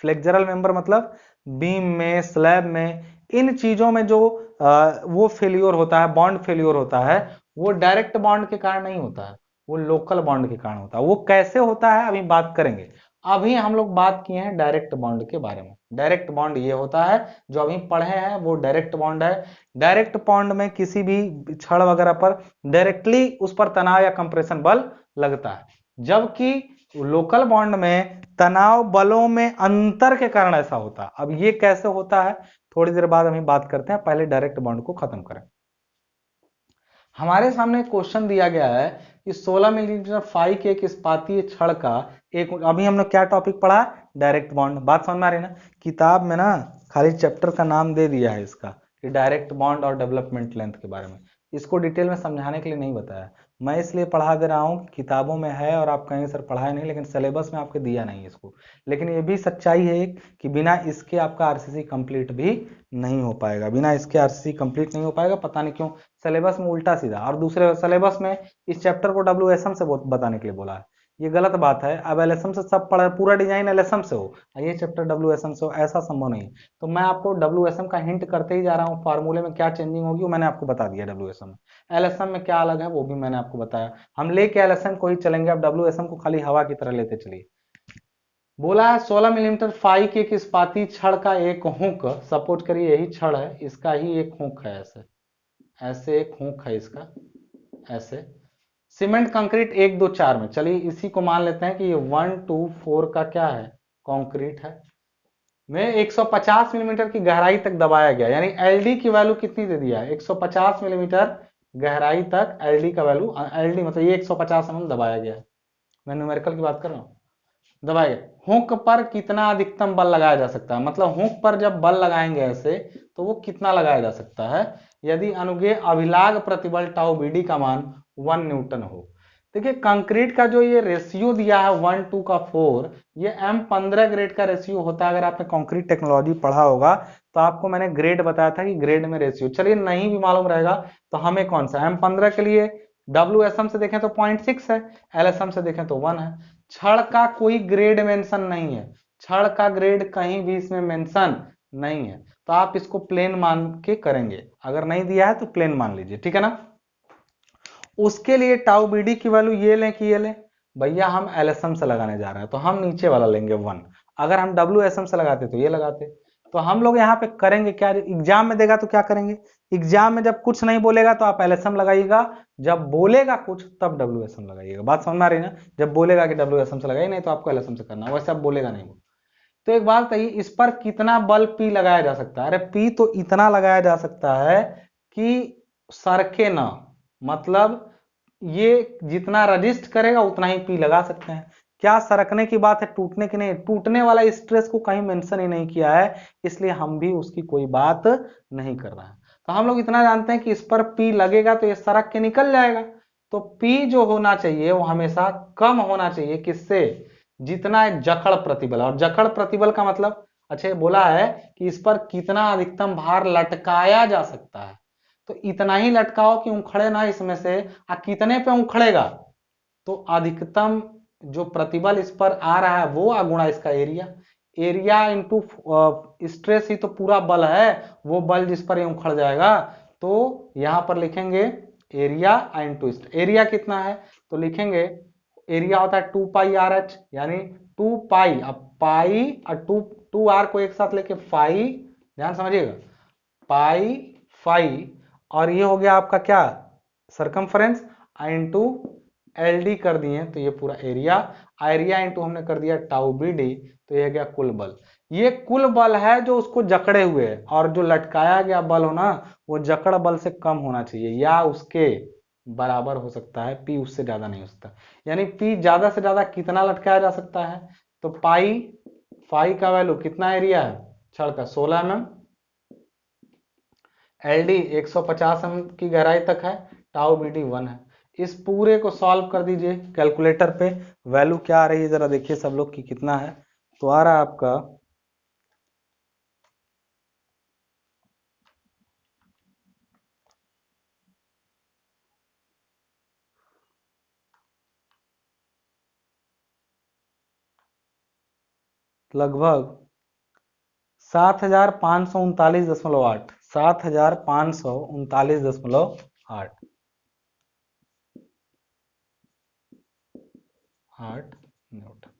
फ्लेक्चरल मेंबर मतलब बीम में, स्लैब में, इन चीजों में जो वो फेल्योर होता है, बॉन्ड फेल्योर होता है, वो डायरेक्ट बॉन्ड के कारण नहीं होता है, वो लोकल बॉन्ड के कारण होता है। वो कैसे होता है अभी बात करेंगे। अभी हम लोग बात किए हैं डायरेक्ट बॉन्ड के बारे में। डायरेक्ट बॉन्ड ये होता है जो अभी पढ़े हैं, वो डायरेक्ट बॉन्ड है। डायरेक्ट बॉन्ड में किसी भी छड़ वगैरह पर डायरेक्टली उस पर तनाव या कंप्रेशन बल लगता है, जबकि लोकल बॉन्ड में तनाव बलों में अंतर के कारण ऐसा होता है। अब ये कैसे होता है थोड़ी देर बाद हम बात करते हैं, पहले डायरेक्ट बॉन्ड को खत्म करें। हमारे सामने क्वेश्चन दिया गया है कि 16 मिलीमीटर फाई के एक इस्पातीय छड़ का एक, अभी हमने क्या टॉपिक पढ़ा? Direct bond. बात समझ में आ रही ना? किताब में ना खाली चैप्टर का नाम दे दिया है इसका कि डायरेक्ट बॉन्ड और डेवलपमेंट लेंथ के बारे में। इसको डिटेल में समझाने के लिए नहीं बताया, मैं इसलिए पढ़ा दे रहा हूँ, किताबों में है और आप कहेंगे सर पढ़ाए नहीं, लेकिन सिलेबस में आपके दिया नहीं इसको। लेकिन ये भी सच्चाई है एक कि बिना इसके आपका आरसीसी कंप्लीट भी नहीं हो पाएगा, बिना इसके आरसीसी कंप्लीट नहीं हो पाएगा। पता नहीं क्यों सिलेबस में उल्टा सीधा, और दूसरे सिलेबस में इस चैप्टर को डब्ल्यूएसएम से बताने के लिए बोला है, ये गलत बात है। अब एलएसएम से सब पढ़ा, पूरा डिजाइन एलएसएम से हो, ये चैप्टर डब्ल्यूएसएम से हो, ऐसा संभव नहीं है। तो मैं आपको डब्ल्यूएसएम का हिंट करते ही जा रहा हूँ, फार्मूले में क्या चेंजिंग होगी वो मैंने आपको बता दिया, डब्ल्यूएसएम में एलएसएम में क्या अलग है वो भी मैंने आपको बताया। हम लेके एलएसएम को ही चलेंगे, अब डब्ल्यूएसएम को खाली हवा की तरह लेते चलिए। बोला है 16 मिलीमीटर फाई के एक इस्पाती छड़ का एक हुक, सपोर्ट करिए यही छड़ है, इसका ही एक हुक है, ऐसे ऐसे एक हुक है इसका, ऐसे सीमेंट कंक्रीट 1 2 4 में, चलिए इसी को मान लेते हैं कि ये 1 2 4 का क्या है, कंक्रीट है, में 150 मिलीमीटर की गहराई तक दबाया गया, यानी एलडी की वैल्यू कितनी दे दिया है, 150 मिलीमीटर गहराई तक एलडी का वैल्यू, एलडी मतलब ये 150 mm दबाया गया है, मैं न्यूमेरिकल की बात कर रहा हूँ, दबाया गया। हुक पर कितना अधिकतम बल लगाया जा सकता है, मतलब हुक पर जब बल लगाएंगे ऐसे तो वो कितना लगाया जा सकता है, यदि अनुगे अभिलाग प्रतिबल टाउ बीडी का मान 1 न्यूटन हो। देखिए कंक्रीट का जो ये रेशियो दिया है 1 2 का 4, ये M15 ग्रेड का रेशियो होता है। अगर आपने कंक्रीट टेक्नोलॉजी पढ़ा होगा तो आपको मैंने ग्रेड बताया था कि ग्रेड में रेशियो, चलिए नहीं भी मालूम रहेगा तो हमें कौन सा M15 के लिए डब्ल्यूएसएम से देखें तो 0.6 है, एलएसएम से देखें तो 1 है। छड़ का कोई ग्रेड मेंशन नहीं है, छड़ का ग्रेड कहीं भी इसमें मेंशन नहीं है, तो आप इसको प्लेन मान के करेंगे, अगर नहीं दिया है तो प्लेन मान लीजिए, ठीक है ना। उसके लिए टाउ बीडी की वैल्यू ये लें कि ये लें, भैया हम एलएसएम से लगाने जा रहे हैं तो हम नीचे वाला लेंगे 1, अगर हम डब्ल्यूएसएम से लगाते तो ये लगाते। तो हम लोग यहाँ पे करेंगे क्या, एग्जाम में देगा तो क्या करेंगे, एग्जाम में जब कुछ नहीं बोलेगा तो आप एलएसएम लगाइएगा, जब बोलेगा कुछ तब डब्ल्यूएसएम लगाइएगा, बात समझ में आ रही ना। जब बोलेगा कि डब्ल्यूएसएम से लगाइए, नहीं तो आपको एलएसएम से करना, वैसे अब बोलेगा नहीं वो। तो एक बात बताइए, इस पर कितना बल पी लगाया जा सकता है, अरे पी तो इतना लगाया जा सकता है कि सरके ना, मतलब ये जितना रजिस्ट करेगा उतना ही पी लगा सकते हैं। क्या सरकने की बात है, टूटने की नहीं, टूटने वाला स्ट्रेस को कहीं मेंशन ही नहीं किया है, इसलिए हम भी उसकी कोई बात नहीं कर रहे हैं। तो हम लोग इतना जानते हैं कि इस पर पी लगेगा तो ये सरक के निकल जाएगा, तो पी जो होना चाहिए वो हमेशा कम होना चाहिए, किससे, जितना जकड़ प्रतिबल, और जकड़ प्रतिबल का मतलब, अच्छा बोला है कि इस पर कितना अधिकतम भार लटकाया जा सकता है, तो इतना ही लटकाओ कि उखड़े ना इसमें से, कितने पे उखड़ेगा, तो अधिकतम जो प्रतिबल इस पर आ रहा है वो गुणा इसका एरिया, एरिया इंटू स्ट्रेस ही तो पूरा बल है, वो बल जिस पर ये उखड़ जाएगा, तो यहां पर लिखेंगे एरिया इंटू स्ट्रेस, एरिया कितना है तो लिखेंगे एरिया होता है 2 पाई आर एच, यानी 2 पाई, अब पाई और 2 आर को एक साथ लेके फाई, ध्यान समझिएगा, पाई फाई, और ये हो गया आपका क्या, सरकमफ्रेंस इंटू एलडी कर दिए तो ये पूरा एरिया, एरिया इंटू हमने कर दिया टाउ बी डी, तो ये गया कुल बल। ये कुल बल है जो उसको जकड़े हुए है, और जो लटकाया गया बल हो ना वो जकड़ बल से कम होना चाहिए या उसके बराबर हो सकता है, पी उससे ज्यादा नहीं हो सकता। यानी पी ज्यादा से ज्यादा कितना लटकाया जा सकता है, तो पाई फाई का वैल्यू कितना एरिया है छड़ का 16 mm, एलडी 150 mm की गहराई तक है, टाउ बीडी 1 है। इस पूरे को सॉल्व कर दीजिए कैलकुलेटर पे, वैल्यू क्या आ रही है जरा देखिए सब लोग की कितना है, तो आ रहा है आपका लगभग 7539.8, 7539.8 न्यूटन,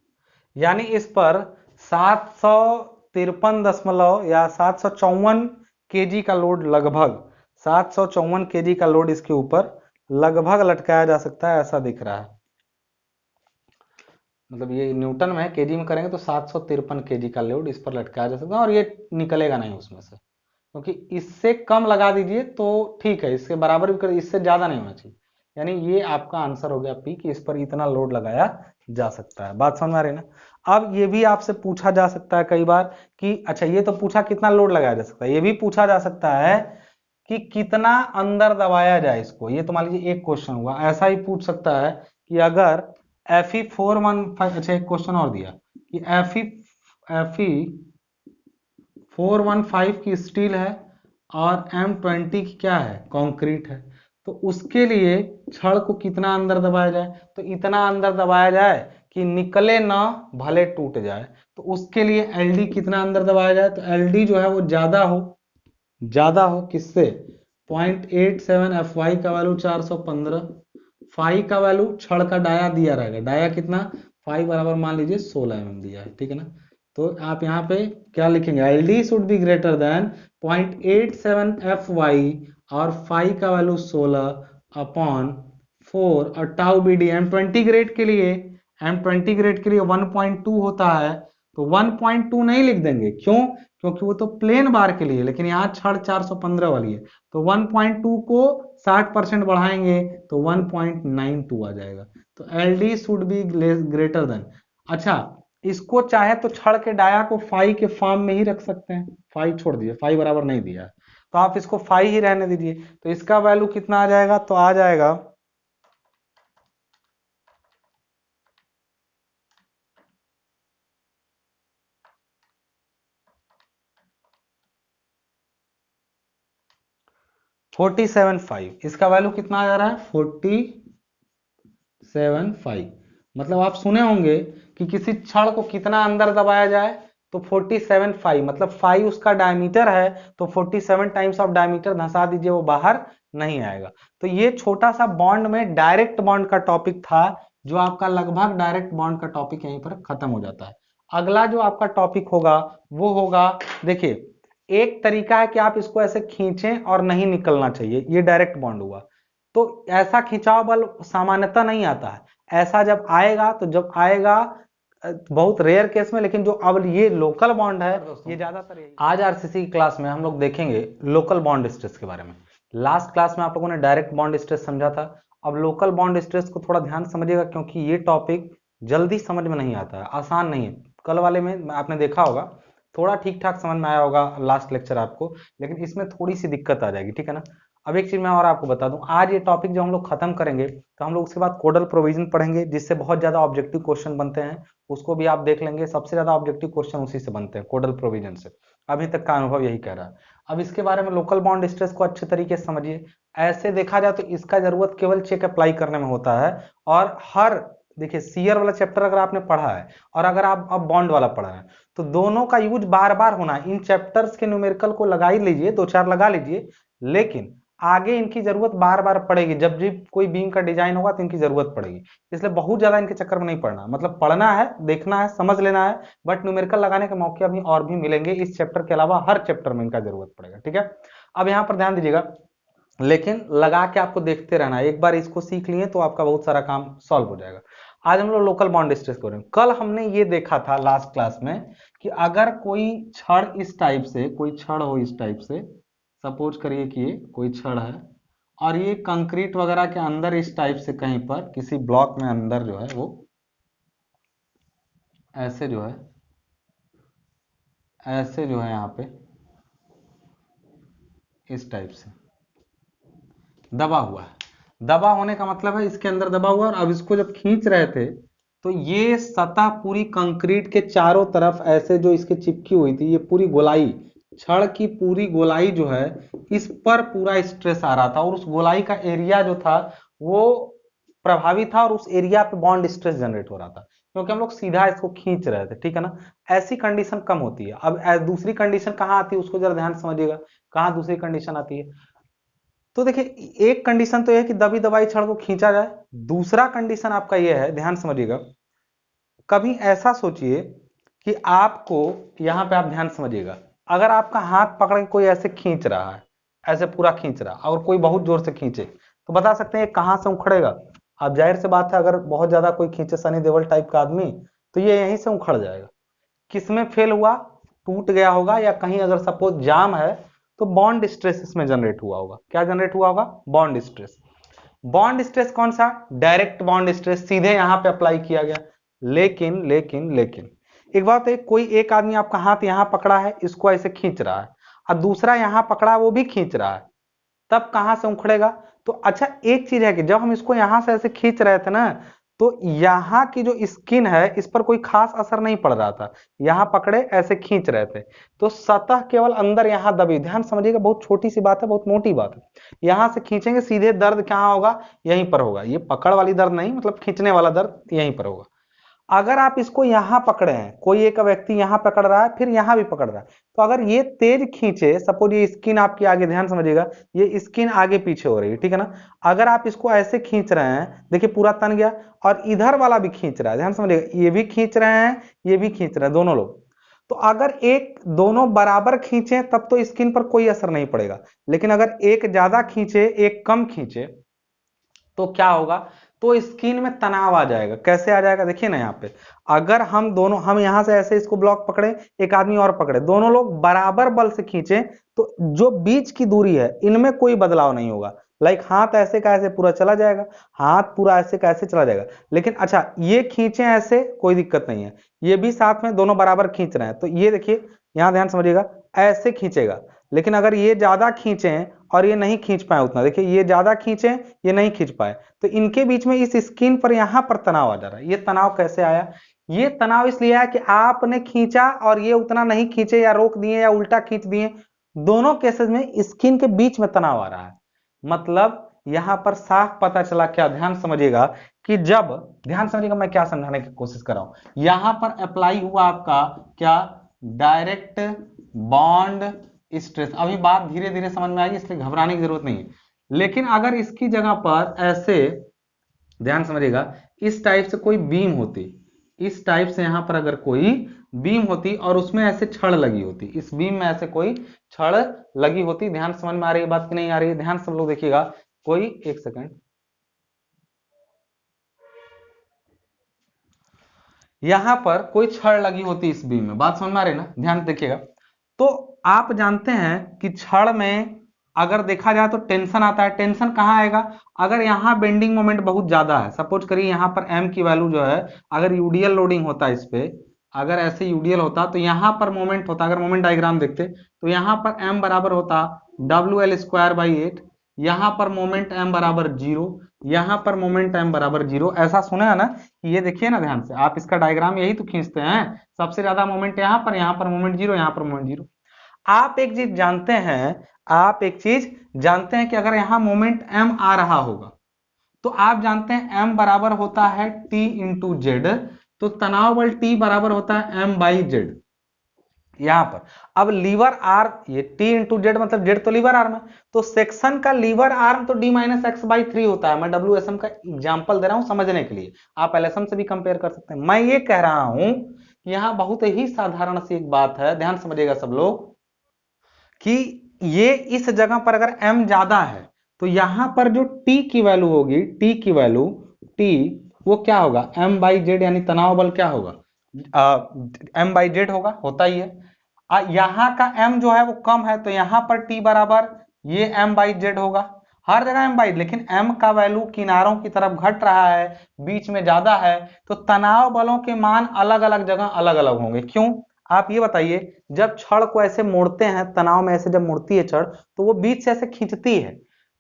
यानी इस पर 753 या 754 केजी का लोड, लगभग 754 केजी का लोड इसके ऊपर लगभग लटकाया जा सकता है, ऐसा दिख रहा है। मतलब ये न्यूटन में है, केजी में करेंगे तो 753 केजी का लोड इस पर लटकाया जा सकता है, और ये निकलेगा नहीं उसमें से, क्योंकि इससे कम लगा दीजिए तो ठीक है, इसके बराबर भी कर, इससे ज्यादा नहीं होना चाहिए। यानी ये आपका आंसर हो गया पी, कि इस पर इतना लोड लगाया जा सकता है, बात समझ में आ रही है ना। अब ये भी आपसे पूछा जा सकता है कई बार कि अच्छा ये तो पूछा कितना लोड लगाया जा सकता है, ये भी पूछा जा सकता है कि कितना अंदर दबाया जाए इसको। ये तो मान लीजिए एक क्वेश्चन हुआ। ऐसा ही पूछ सकता है कि अगर Fe415, अच्छा एक क्वेश्चन और दिया कि Fe415 की स्टील है और M20 की क्या है, कंक्रीट है, तो उसके लिए छड़ को कितना अंदर दबाया जाए, तो इतना अंदर दबाया जाए कि निकले ना, भले टूट जाए। तो उसके लिए LD कितना अंदर दबाया जाए, तो LD जो है वो ज्यादा हो किससे, 0.87, Fy का वैल्यू 415, फाई का वैल्यू, छड़ का डाया दिया रहेगा, डाया कितना, फाई बराबर मान लीजिए 16 mm दिया है, ठीक है ना। तो आप यहाँ पे क्या लिखेंगे, LD should be greater than 0.87 Fy और फाई का वैल्यू 16/4 और टाउ BD। M20 ग्रेड के लिए 1.2 होता है, तो 1.2 नहीं लिख देंगे, क्यों, क्योंकि वो तो प्लेन बार के लिए, लेकिन यहाँ छड़ 415 वाली है, तो 1.2 को 60% बढ़ाएंगे तो 1.92 आ जाएगा। तो LD should be greater then, अच्छा इसको चाहे तो छड़ के डाया को फाई के फॉर्म में ही रख सकते हैं, फाई छोड़ दीजिए, फाई बराबर नहीं दिया है, तो आप इसको फाई ही रहने दीजिए। तो इसका वैल्यू कितना आ जाएगा, तो आ जाएगा 47.5। इसका वैल्यू कितना आ जा रहा है, 47.5। मतलब आप सुने होंगे कि किसी छड़ को कितना अंदर दबाया जाए, तो 47.5, मतलब 5 उसका डायमीटर है, तो 47 टाइम्स ऑफ डायमीटर धंसा दीजिए, वो बाहर नहीं आएगा। तो ये छोटा सा बॉन्ड में डायरेक्ट बॉन्ड का टॉपिक था, जो आपका लगभग डायरेक्ट बॉन्ड का टॉपिक यहीं पर खत्म हो जाता है। अगला जो आपका टॉपिक होगा वो होगा, देखिए एक तरीका है कि आप इसको ऐसे खींचें और नहीं निकलना चाहिए, ये डायरेक्ट बॉन्ड हुआ। तो ऐसा खिंचाव बल सामान्यतः नहीं आता है, ऐसा जब आएगा तो जब आएगा बहुत रेयर केस में, लेकिन जो अब ये लोकल बॉन्ड है ये ज्यादातर। आज आरसीसी की क्लास में हम लोग देखेंगे लोकल बॉन्ड स्ट्रेस के बारे में। लास्ट क्लास में आप लोगों ने डायरेक्ट बॉन्ड स्ट्रेस समझा था, अब लोकल बॉन्ड स्ट्रेस को थोड़ा ध्यान समझिएगा, क्योंकि ये टॉपिक जल्दी समझ में नहीं आता है, आसान नहीं है। कल वाले में आपने देखा होगा थोड़ा ठीक ठाक समझ में आया होगा लास्ट लेक्चर आपको, लेकिन इसमें थोड़ी सी दिक्कत आ जाएगी, ठीक है ना। अब एक चीज मैं और आपको बता दूं, आज ये टॉपिक जो हम लोग खत्म करेंगे तो हम लोग उसके बाद कोडल प्रोविजन पढ़ेंगे, जिससे बहुत ज्यादा ऑब्जेक्टिव क्वेश्चन बनते हैं, उसको भी आप देख लेंगे। सबसे ज्यादा ऑब्जेक्टिव क्वेश्चन उसी से बनते हैं, कोडल प्रोविजन से, अभी तक का अनुभव यही कह रहा है। अब इसके बारे में लोकल बॉन्ड स्ट्रेस को अच्छे तरीके से समझिए। ऐसे देखा जाए तो इसका जरूरत केवल चेक अप्लाई करने में होता है, और हर, देखिए सीयर वाला चैप्टर अगर आपने पढ़ा है और अगर आप अब बॉन्ड वाला पढ़ा है, तो दोनों का यूज बार बार होना है। इन चैप्टर्स के न्यूमेरिकल को लगा ही लीजिए, दो चार लगा लीजिए, लेकिन आगे इनकी जरूरत बार बार पड़ेगी, जब भी कोई बीम का डिजाइन होगा तो इनकी जरूरत पड़ेगी। इसलिए बहुत ज्यादा इनके चक्कर में नहीं पड़ना, मतलब पढ़ना है, देखना है, समझ लेना है, बट न्यूमेरिकल लगाने के मौके अभी और भी मिलेंगे, इस चैप्टर के अलावा हर चैप्टर में इनका जरूरत पड़ेगा, ठीक है। अब यहाँ पर ध्यान दीजिएगा, लेकिन लगा के आपको देखते रहना है, एक बार इसको सीख लिए तो आपका बहुत सारा काम सॉल्व हो जाएगा। आज हम लोग लोकल बॉन्ड स्ट्रेस कर रहे हैं। कल हमने ये देखा था लास्ट क्लास में कि अगर कोई छड़ इस टाइप से, कोई छड़ हो इस टाइप से, सपोज करिए कि ये कोई छड़ है और ये कंक्रीट वगैरह के अंदर इस टाइप से कहीं पर किसी ब्लॉक में अंदर जो है वो ऐसे जो है, ऐसे जो है यहाँ पे इस टाइप से दबा हुआ है। दबा होने का मतलब है इसके अंदर दबा हुआ, और अब इसको जब खींच रहे थे तो ये सतह पूरी कंक्रीट के चारों तरफ ऐसे जो इसके चिपकी हुई थी, ये पूरी गोलाई, छड़ की पूरी गोलाई जो है इस पर पूरा स्ट्रेस आ रहा था, और उस गोलाई का एरिया जो था वो प्रभावित था, और उस एरिया पे बॉन्ड स्ट्रेस जनरेट हो रहा था, क्योंकि हम लोग सीधा इसको खींच रहे थे, ठीक है ना। ऐसी कंडीशन कम होती है। अब दूसरी कंडीशन कहाँ आती है उसको जरा ध्यान समझिएगा, कहाँ दूसरी कंडीशन आती है। तो देखिए एक कंडीशन तो यह है कि दबी दबाई छड़ को खींचा जाए, दूसरा कंडीशन आपका यह है, ध्यान समझिएगा, कभी ऐसा सोचिए कि आपको, यहां पे आप ध्यान समझिएगा, अगर आपका हाथ पकड़ के कोई ऐसे खींच रहा है, ऐसे पूरा खींच रहा, और कोई बहुत जोर से खींचे, तो बता सकते हैं कहां से उखड़ेगा। अब जाहिर सी बात है, अगर बहुत ज्यादा कोई खींचे, सनी देओल टाइप का आदमी, तो ये यहीं से उखड़ जाएगा। किसमें फेल हुआ, टूट गया होगा, या कहीं अगर सपोज जाम है तो बॉन्ड स्ट्रेस इसमें जनरेट हुआ होगा। क्या जनरेट हुआ होगा, बॉन्ड स्ट्रेस। बॉन्ड स्ट्रेस कौन सा, डायरेक्ट बॉन्ड स्ट्रेस, सीधे यहां पे अप्लाई किया गया। लेकिन एक बात है, कोई एक आदमी आपका हाथ यहां पकड़ा है, इसको ऐसे खींच रहा है, और दूसरा यहां पकड़ा वो भी खींच रहा है, तब कहां से उखड़ेगा? तो अच्छा एक चीज है कि जब हम इसको यहां से ऐसे खींच रहे थे ना, तो यहाँ की जो स्किन है इस पर कोई खास असर नहीं पड़ रहा था, यहाँ पकड़े ऐसे खींच रहे थे तो सतह केवल अंदर यहाँ दबी। ध्यान समझिएगा, बहुत छोटी सी बात है, बहुत मोटी बात है। यहां से खींचेंगे सीधे दर्द कहां होगा? यहीं पर होगा। ये पकड़ वाली दर्द नहीं, मतलब खींचने वाला दर्द यहीं पर होगा। अगर आप इसको यहां पकड़े हैं, कोई एक व्यक्ति यहां पकड़ रहा है फिर यहां भी पकड़ रहा है, तो अगर ये तेज खींचे, सपोज ये स्किन आपकी आगे, ध्यान समझिएगा, ये स्किन आगे पीछे हो रही है, ठीक है ना। अगर आप इसको ऐसे खींच रहे हैं, देखिए पूरा तन गया, और इधर वाला भी खींच रहा है, ध्यान समझिएगा, ये भी खींच रहे हैं, ये भी खींच रहे हैं, दोनों लोग। तो अगर एक दोनों बराबर खींचे तब तो स्किन पर कोई असर नहीं पड़ेगा, लेकिन अगर एक ज्यादा खींचे एक कम खींचे तो क्या होगा? तो स्किन में तनाव आ जाएगा। कैसे आ जाएगा? देखिए ना, यहाँ पे अगर हम यहां से ऐसे इसको ब्लॉक पकड़े, एक आदमी और पकड़े, दोनों लोग बराबर बल से खींचे, तो जो बीच की दूरी है इनमें कोई बदलाव नहीं होगा। लाइक हाथ ऐसे का ऐसे पूरा चला जाएगा, हाथ पूरा ऐसे का ऐसे चला जाएगा। लेकिन अच्छा ये खींचे ऐसे, कोई दिक्कत नहीं है, ये भी साथ में दोनों बराबर खींच रहे हैं, तो ये देखिए यहां ध्यान समझिएगा, ऐसे खींचेगा। लेकिन अगर ये ज्यादा खींचे और ये नहीं खींच पाए उतना, देखिए ये ज्यादा खींचे, ये नहीं खींच पाए, तो इनके बीच में इस स्किन पर यहां पर तनाव आ जा रहा है। ये तनाव कैसे आया? ये तनाव इसलिए आया कि आपने खींचा और ये उतना नहीं खींचे, या रोक दिए या उल्टा खींच दिए, दोनों केसेस में स्किन के बीच में तनाव आ रहा है। मतलब यहां पर साफ पता चला क्या? ध्यान समझिएगा कि जब, ध्यान समझिएगा मैं क्या समझाने की कोशिश कर रहा हूं, यहां पर अप्लाई हुआ आपका क्या? Direct bond stress. अभी बात धीरे धीरे समझ में आएगी, इसलिए घबराने की जरूरत नहीं है। लेकिन अगर इसकी जगह पर ऐसे, ध्यान समझिएगा, इस टाइप से कोई बीम होती, इस टाइप से यहां पर अगर कोई बीम होती और उसमें ऐसे छड़ लगी होती, इस बीम में ऐसे कोई छड़ लगी होती, ध्यान समझ में आ रही है बात कि नहीं आ रही है? ध्यान सब लोग देखिएगा, कोई एक सेकंड, यहां पर कोई छड़ लगी होती इस बीम में, बात समझ में आ रही है ना? ध्यान देखिएगा। तो आप जानते हैं कि छड़ में अगर देखा जाए तो टेंशन आता है। टेंशन कहां आएगा? अगर यहां बेंडिंग मोमेंट बहुत ज्यादा है, सपोज करिए यहां पर एम की वैल्यू जो है, अगर यूडीएल लोडिंग होता है इस पे, अगर ऐसे यूडीएल होता तो यहां पर मोमेंट होता, अगर मोमेंट डायग्राम देखते तो यहां पर एम बराबर होता WL²/8, यहां पर मोमेंट एम बराबर 0, यहां पर मोमेंट एम बराबर 0। ऐसा सुना है ना? ये देखिए ना ध्यान से, आप इसका डायग्राम यही तो खींचते हैं, सबसे ज्यादा मोमेंट यहां पर मोमेंट 0, यहां पर मोमेंट 0। आप एक चीज जानते हैं, आप एक चीज जानते हैं कि अगर यहां मोमेंट m आ रहा होगा तो आप जानते हैं m बराबर होता है T इंटू जेड, तो तनाव बल T बराबर होता है M/Z। यहां पर अब लीवर आर, ये T इंटू जेड मतलब जेड तो लीवर आर्म है, तो सेक्शन का लीवर आर्म तो D-x/3 होता है। मैं WSM का एग्जांपल दे रहा हूं समझने के लिए, आप LSM से भी कंपेयर कर सकते हैं। मैं ये कह रहा हूं यहां बहुत ही साधारण सी एक बात है, ध्यान समझिएगा सब लोग, कि ये इस जगह पर अगर m ज्यादा है तो यहां पर जो t की वैल्यू होगी, t की वैल्यू, t वो क्या होगा? M/Z, यानी तनाव बल क्या होगा? M/Z होगा, होता ही है। यहां का m जो है वो कम है, तो यहां पर t बराबर ये M/Z होगा, हर जगह M/Z, लेकिन m का वैल्यू किनारों की तरफ घट रहा है, बीच में ज्यादा है, तो तनाव बलों के मान अलग अलग जगह अलग अलग होंगे। क्यों? आप ये बताइए, जब छड़ को ऐसे मोड़ते हैं, तनाव में ऐसे जब मुड़ती है छड़, तो वो बीच से ऐसे खींचती है।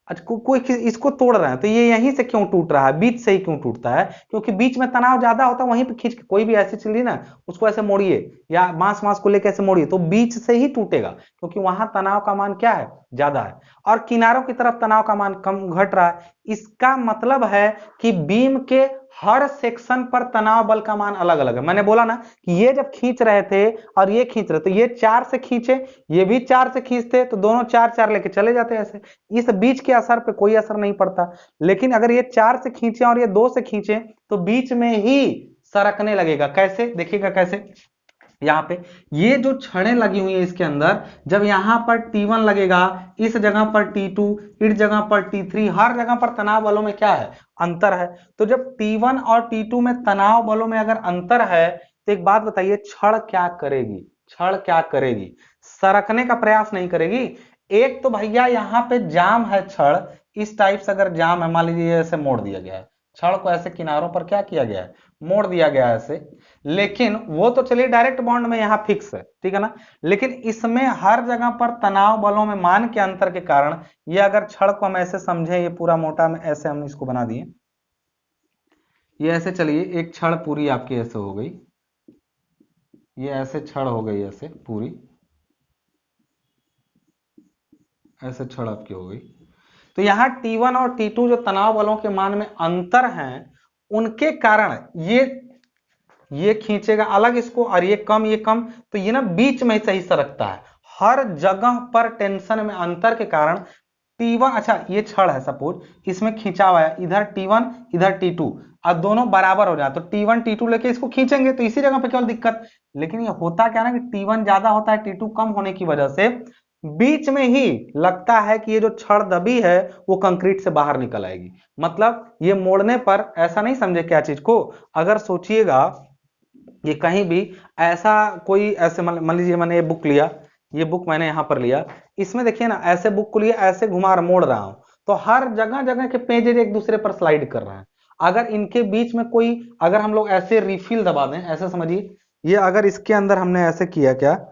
अच्छा कोई इसको तोड़ रहे हैं तो ये यहीं से क्यों टूट रहा है? बीच से ही क्यों टूटता है? क्योंकि बीच में तनाव ज्यादा होता है, वहीं पे खींच के, कोई भी ऐसी चीज ना उसको ऐसे मोड़िए, या मांस मांस को लेकर ऐसे मोड़िए, तो बीच से ही टूटेगा, क्योंकि वहां तनाव का मान क्या है? ज्यादा है, और किनारों की तरफ तनाव का मान कम घट रहा है। इसका मतलब है कि बीम के हर सेक्शन पर तनाव बल का मान अलग अलग है। मैंने बोला ना कि ये जब खींच रहे थे और ये खींच रहे, तो ये 4 से खींचे, ये भी 4 से खींचते, तो दोनों 4 लेके चले जाते ऐसे, इस बीच के असर पे कोई असर नहीं पड़ता। लेकिन अगर ये 4 से खींचे और ये 2 से खींचे, तो बीच में ही सरकने लगेगा। कैसे? देखिएगा कैसे, यहाँ पे ये जो छड़ें लगी हुई है इसके अंदर, जब यहां पर T1 लगेगा, इस जगह पर T2, इस जगह पर T3, हर जगह पर तनाव बलों में क्या है? अंतर है। तो जब T1 और T2 में तनाव बलों में अगर अंतर है, तो एक बात बताइए, छड़ क्या करेगी? छड़ क्या करेगी? सरकने का प्रयास नहीं करेगी। एक तो भैया यहाँ पे जाम है छड़, इस टाइप से अगर जाम है, मान लीजिए ऐसे मोड़ दिया गया है, छड़ को ऐसे किनारों पर क्या किया गया है, मोड़ दिया गया है ऐसे। लेकिन वो तो चलिए डायरेक्ट बॉन्ड में यहां फिक्स है, ठीक है ना, लेकिन इसमें हर जगह पर तनाव बलों में मान के अंतर के कारण ये अगर छड़ को हम ऐसे समझे, ये पूरा मोटा में ऐसे हम इसको बना दिए, ये ऐसे चलिए एक छड़ पूरी आपकी ऐसे हो गई, ये ऐसे छड़ हो गई ऐसे पूरी, ऐसे छड़ आपकी हो गई। तो यहाँ T1 और T2 जो तनाव बलों के मान में अंतर हैं, उनके कारण ये खींचेगा अलग इसको, और ये कम, तो ये ना बीच में सही सरकता है। हर जगह पर टेंशन में अंतर के कारण T1, अच्छा ये छड़ है सपोज, इसमें खिंचाव है, इधर T1 इधर T2, अब दोनों बराबर हो जाए तो T1 T2 लेके इसको खींचेंगे तो इसी जगह पे केवल दिक्कत। लेकिन ये होता क्या ना कि T1 ज्यादा होता है T2 कम होने की वजह से बीच में ही लगता है कि ये जो छड़ दबी है वो कंक्रीट से बाहर निकल आएगी। मतलब ये मोड़ने पर ऐसा नहीं समझे क्या चीज को, अगर सोचिएगा ये कहीं भी ऐसा कोई ऐसे मान लीजिए मैंने ये बुक लिया, ये बुक मैंने यहां पर लिया, इसमें देखिए ना ऐसे बुक को लिया, ऐसे घुमा मोड़ रहा हूं तो हर जगह जगह के पेजेस एक दूसरे पर स्लाइड कर रहे हैं। अगर इनके बीच में कोई, अगर हम लोग ऐसे रिफिल दबा दें, ऐसे समझिए ये अगर इसके अंदर हमने ऐसे किया, क्या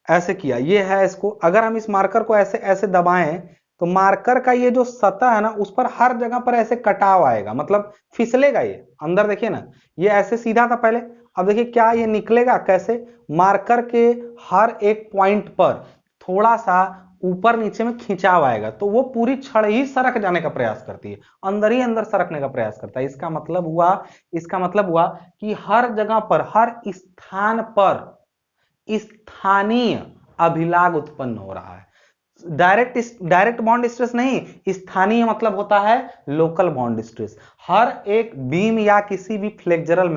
ऐसे किया, ये है इसको, अगर हम इस मार्कर को ऐसे ऐसे दबाएं तो मार्कर का ये जो सतह है ना उस पर हर जगह पर ऐसे कटाव आएगा, मतलब फिसलेगा ये अंदर। देखिए ना ये ऐसे सीधा था पहले, अब देखिए क्या ये निकलेगा कैसे, मार्कर के हर एक पॉइंट पर थोड़ा सा ऊपर नीचे में खिंचाव आएगा, तो वो पूरी छड़ ही सरक जाने का प्रयास करती है, अंदर ही अंदर सरकने का प्रयास करता है। इसका मतलब हुआ कि हर जगह पर, हर स्थान पर स्थानीय अभिलाग उत्पन्न हो रहा है। डायरेक्ट बॉन्ड स्ट्रेस नहीं, स्थानीय मतलब होता है लोकल बॉन्ड स्ट्रेस। हर एक बीम या किसी भी फ्लेक्सुरल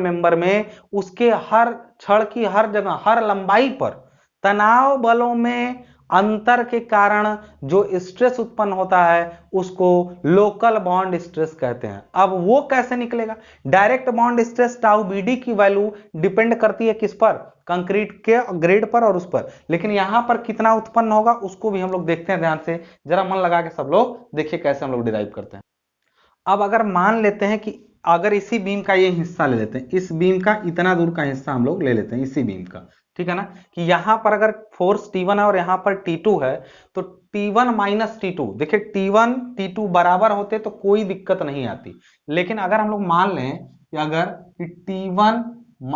मेंबर में, उसके हर छड़ की हर जगह, हर लंबाई पर तनाव बलों में अंतर के कारण जो स्ट्रेस उत्पन्न होता है उसको लोकल बॉन्ड स्ट्रेस कहते हैं। अब वो कैसे निकलेगा, direct bond stress tau BD की वैल्यू डिपेंड करती है किस पर, कंक्रीट के ग्रेड पर और उस पर, लेकिन यहां पर कितना उत्पन्न होगा उसको भी हम लोग देखते हैं ध्यान से, जरा मन लगा के सब लोग देखिए कैसे हम लोग डिराइव करते हैं। अब अगर मान लेते हैं कि अगर इसी बीम का ये हिस्सा ले लेते हैं, इस बीम का इतना दूर का हिस्सा हम लोग ले लेते हैं इसी बीम का, ठीक है ना, कि यहां पर अगर फोर्स T1 है और यहां पर T2 है, तो T1 माइनस T2, देखिए T1 T2 बराबर होते तो कोई दिक्कत नहीं आती। लेकिन अगर हम लोग मान लें कि अगर T1,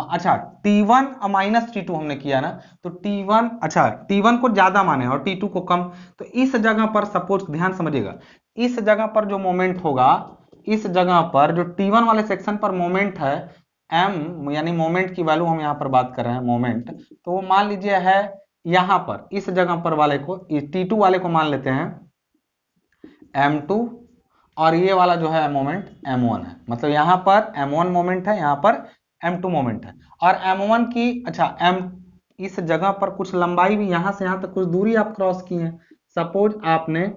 अच्छा T1 माइनस T2 हमने किया ना, तो T1, अच्छा T1 को ज्यादा माने और T2 को कम, तो इस जगह पर सपोज ध्यान समझिएगा, इस जगह पर जो मोमेंट होगा, इस जगह पर जो T1 वाले सेक्शन पर मोमेंट है m, यानी मोमेंट की वैल्यू हम यहां पर बात कर रहे हैं मोमेंट, तो वो मान लीजिए है यहां पर इस जगह पर वाले को, T2 वाले को मान लेते हैं m2, और ये वाला जो है मोमेंट m1 है, मतलब यहां पर m1 मोमेंट है, यहां पर m2 मोमेंट है, और m1 की, अच्छा m इस जगह पर कुछ लंबाई भी यहां से यहां तक कुछ दूरी आप क्रॉस की है, सपोज आपने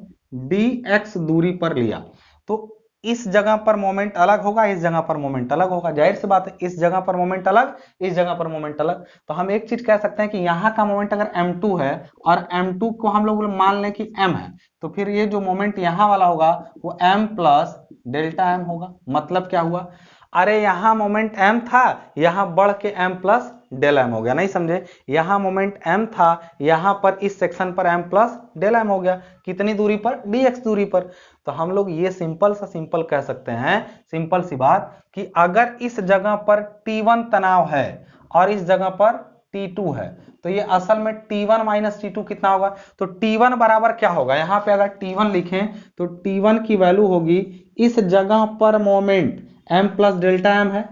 dx दूरी पर लिया, तो इस जगह पर मोमेंट अलग होगा, इस जगह पर मोमेंट अलग होगा, जाहिर सी बात है इस जगह पर मोमेंट अलग, इस जगह पर मोमेंट अलग। तो हम एक चीज कह सकते हैं कि यहां का मोमेंट अगर m2 है और m2 को हम लोग मान लें कि m है, तो फिर ये जो मोमेंट यहां वाला होगा वो m प्लस डेल्टा m होगा। मतलब क्या हुआ, अरे यहां मोमेंट m था, यहां बढ़ के m प्लस डेल m हो गया, नहीं समझे, यहां मोमेंट m था, यहां पर इस सेक्शन पर m प्लस डेल m हो गया, कितनी दूरी पर, dx दूरी पर। तो हम लोग ये सिंपल कह सकते हैं, सिंपल सी बात, कि अगर इस जगह पर T1 तनाव है और इस जगह पर T2 है, तो ये असल में T1 माइनस T2 कितना होगा, तो T1 बराबर क्या होगा, यहां पे अगर T1 लिखें तो T1 की वैल्यू होगी, इस जगह पर moment m plus delta m है,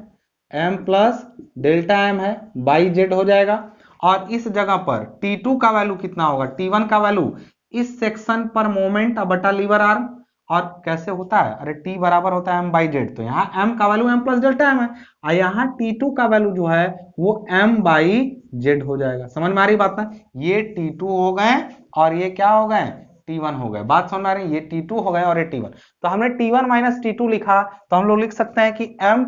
m प्लस डेल्टा m है, बाई जेड हो जाएगा, और इस जगह पर T2 का वैल्यू कितना होगा, T1 का वैल्यू इस सेक्शन पर मोमेंट बटा लीवर आर्म, और कैसे होता है, अरे T बराबर होता है m बाई जेड, तो यहाँ m का value m plus delta m है, और यहाँ T2 का वैल्यू जो है वो m बाई जेड हो जाएगा। समझ में आ रही बात ना, ये T2 हो गए और ये क्या हो गए, T1 हो गए, बात समझ में आ रही है, ये T2 हो गए और ये T1। तो हमने T1 माइनस T2 लिखा, तो हम लोग लिख सकते हैं कि m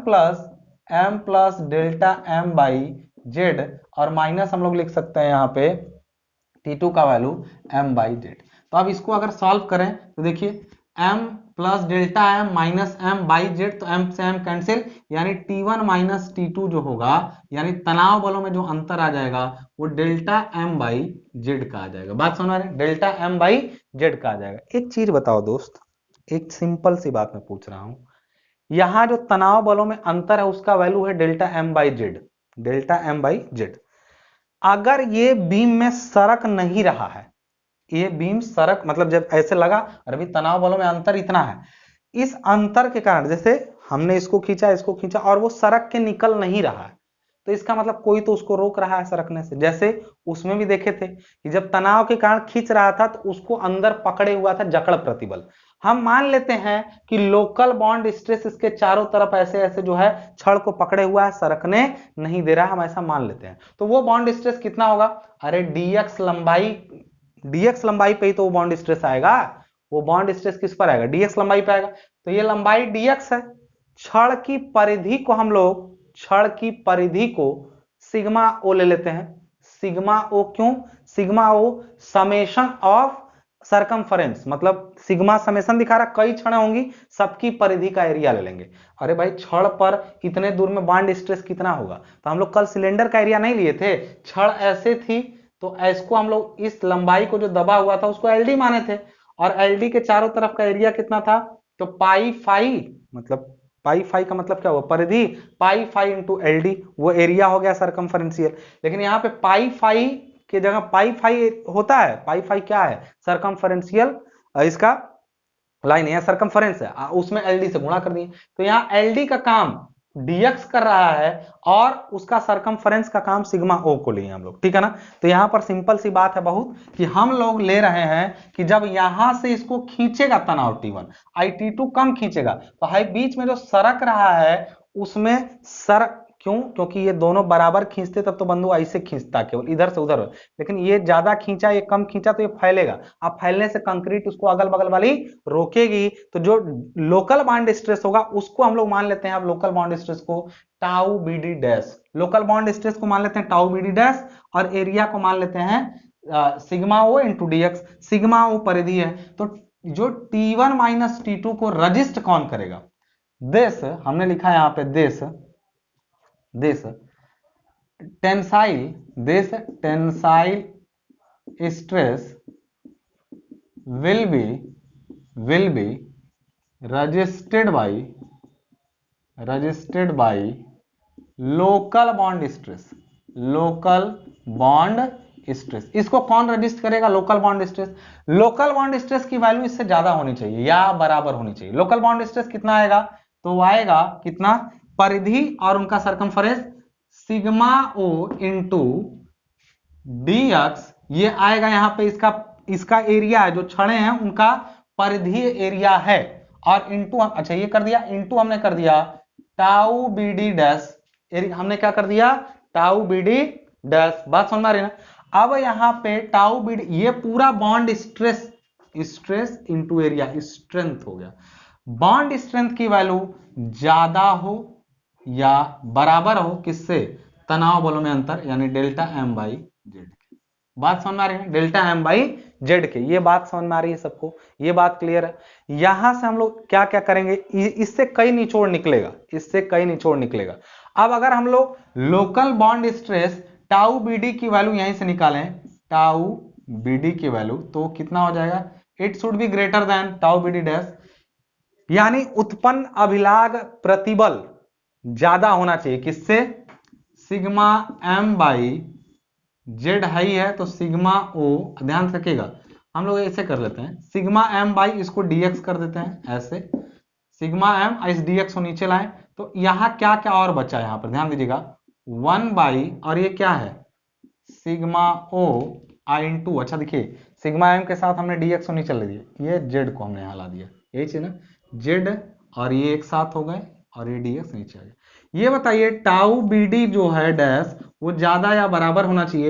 plus delta m by Z, और माइनस हम लोग लिख सकते हैं यहाँ पे T2 का वैल्यू m बाई जेड। तो अब इसको अगर सॉल्व करें तो देखिए m plus delta M minus M by Z, तो एम से एम कैंसिल, यानी T1 माइनस T2 जो होगा, यानी तनाव बलों में जो अंतर आ जाएगा वो डेल्टा एम बाई जेड का आ जाएगा। बात समझ रहे हैं, डेल्टा एम बाई जेड का आ जाएगा। एक चीज बताओ दोस्त, एक सिंपल सी बात मैं पूछ रहा हूं, यहां जो तनाव बलों में अंतर है उसका वैल्यू है delta M by Z, delta M by Z. अगर ये बीम में सरक नहीं रहा है, ये बीम सरक मतलब जब ऐसे लगा और अभी तनाव बलों में अंतर इतना है, इस अंतर के कारण जैसे हमने इसको खींचा और वो सरक के निकल नहीं रहा है, तो इसका मतलब कोई तो उसको रोक रहा है सरकने से। जैसे उसमें भी देखे थे कि जब तनाव के कारण खींच रहा था तो उसको अंदर पकड़े हुआ था जकड़ प्रतिबल। हम मान लेते हैं कि लोकल बॉन्ड स्ट्रेस इसके चारों तरफ ऐसे ऐसे जो है छड़ को पकड़े हुआ है, सरकने नहीं दे रहा है, हम ऐसा मान लेते हैं। तो वो बॉन्ड स्ट्रेस कितना होगा, अरे डीएक्स लंबाई पे ही तो वो बॉन्ड स्ट्रेस आएगा। वो बॉन्ड स्ट्रेस किस पर आएगा, डीएक्स लंबाई पे आएगा। तो ये लंबाई डीएक्स है। छड़ की परिधि को हम लोग, छड़ की परिधि को सिग्मा ओ ले लेते हैं। सिग्मा ओ क्यों, sigma O summation of circumference, मतलब सिग्मा समेशन दिखा रहा, कई छड़ें होंगी, सबकी परिधि का एरिया ले लेंगे। अरे भाई छड़ पर इतने दूर में बॉन्ड स्ट्रेस कितना होगा, तो हम लोग कल सिलेंडर का एरिया नहीं लिए थे, छड़ ऐसे थी तो इसको हम लोग इस लंबाई को जो दबा हुआ था उसको एलडी माने थे, और एलडी के चारों तरफ का एरिया कितना था, तो पाई फाई, मतलब पाई फाई का मतलब क्या हुआ, परिधि, पाई फाई इंटू एलडी, वो एरिया हो गया सरकमफरेंशियल। लेकिन यहाँ पे पाई फाई की जगह पाई फाई होता है, पाई फाई क्या है, सरकमफरेंशियल इसका लाइन है, सरकमफरेंस है, उसमें एलडी से गुणा कर दिए। तो यहाँ एलडी का काम डीएक्स कर रहा है और उसका सरकमफरेंस का काम सिग्मा ओ को लिए हम लोग, ठीक है ना। तो यहां पर सिंपल सी बात है बहुत, कि हम लोग ले रहे हैं कि जब यहां से इसको खींचेगा तनाव T1, T2 कम खींचेगा, तो हाई बीच में जो सरक रहा है उसमें सरक, क्यों, क्योंकि ये दोनों बराबर खींचते तब तो बंधु ऐसे खींचता केवल इधर से उधर, लेकिन ये ज्यादा खींचा ये कम खींचा तो ये फैलेगा। अब फैलने से कंक्रीट उसको अगल बगल वाली रोकेगी, तो जो लोकल बॉन्ड स्ट्रेस होगा उसको हम लोग मान लेते हैं, अब लोकल बॉन्ड स्ट्रेस को tau BD dash, local bond stress को मान लेते हैं टाउ बीडी डैश, और एरिया को मान लेते हैं sigma O into DX. Sigma O परिधि है, तो जो T1 माइनस T2 को रजिस्ट कौन करेगा, दिस हमने लिखा है यहाँ पे this tensile stress will be resisted by local bond stress। इसको कौन रजिस्ट करेगा, local bond stress. Local bond stress की वैल्यू इससे ज्यादा होनी चाहिए या बराबर होनी चाहिए। लोकल बॉन्ड स्ट्रेस कितना आएगा, तो आएगा कितना, परिधि और उनका circumference sigma O into DX, ये आएगा यहाँ पे इसका एरिया है, जो छड़े हैं उनका परिधीय एरिया है, और इंटू, अच्छा ये कर दिया, इंटू हमने कर दिया टाउ बीडी डैश, हमने क्या कर दिया, टाउ बीडी डैश। बात समझ में आ रही है ना। अब यहाँ पे टाउ बीडी, ये पूरा bond stress into area, strength हो गया। बॉन्ड स्ट्रेंथ की वैल्यू ज्यादा हो या बराबर हो किससे, तनाव बलों में अंतर, यानी डेल्टा एम बाई जेड के। बात समझ में आ रही है, डेल्टा एम बाई जेड के, ये बात समझ में आ रही है सबको, ये बात क्लियर है। यहां से हम लोग क्या क्या करेंगे, इससे कई निचोड़ निकलेगा, अब अगर हम लोग local bond stress tau BD की वैल्यू यहीं से निकालें, टाउ बीडी की वैल्यू तो कितना हो जाएगा, it should be greater than tau BD dash, यानी उत्पन्न अभिलाग प्रतिबल ज्यादा होना चाहिए किससे, sigma M by Z high है तो सिग्मा ओ, ध्यान रखिएगा हम लोग ऐसे कर लेते हैं, सिग्मा एम बाई इसको डीएक्स कर देते हैं ऐसे, सिग्मा एम इस डीएक्स को नीचे लाएं, तो यहां क्या क्या और बचा है, यहां पर ध्यान दीजिएगा 1 बाई, और ये क्या है सिग्मा ओ आई इंटू, अच्छा देखिए सिग्मा एम के साथ हमने डीएक्स को नीचे ले दिया, ये जेड को हमने यहां ला दिया, यही चीज ना, जेड और ये एक साथ हो गए और ये डीएक्स नीचे आ गया। ये बताइए टाउ बीडी जो है डैश वो ज्यादा या बराबर होना चाहिए,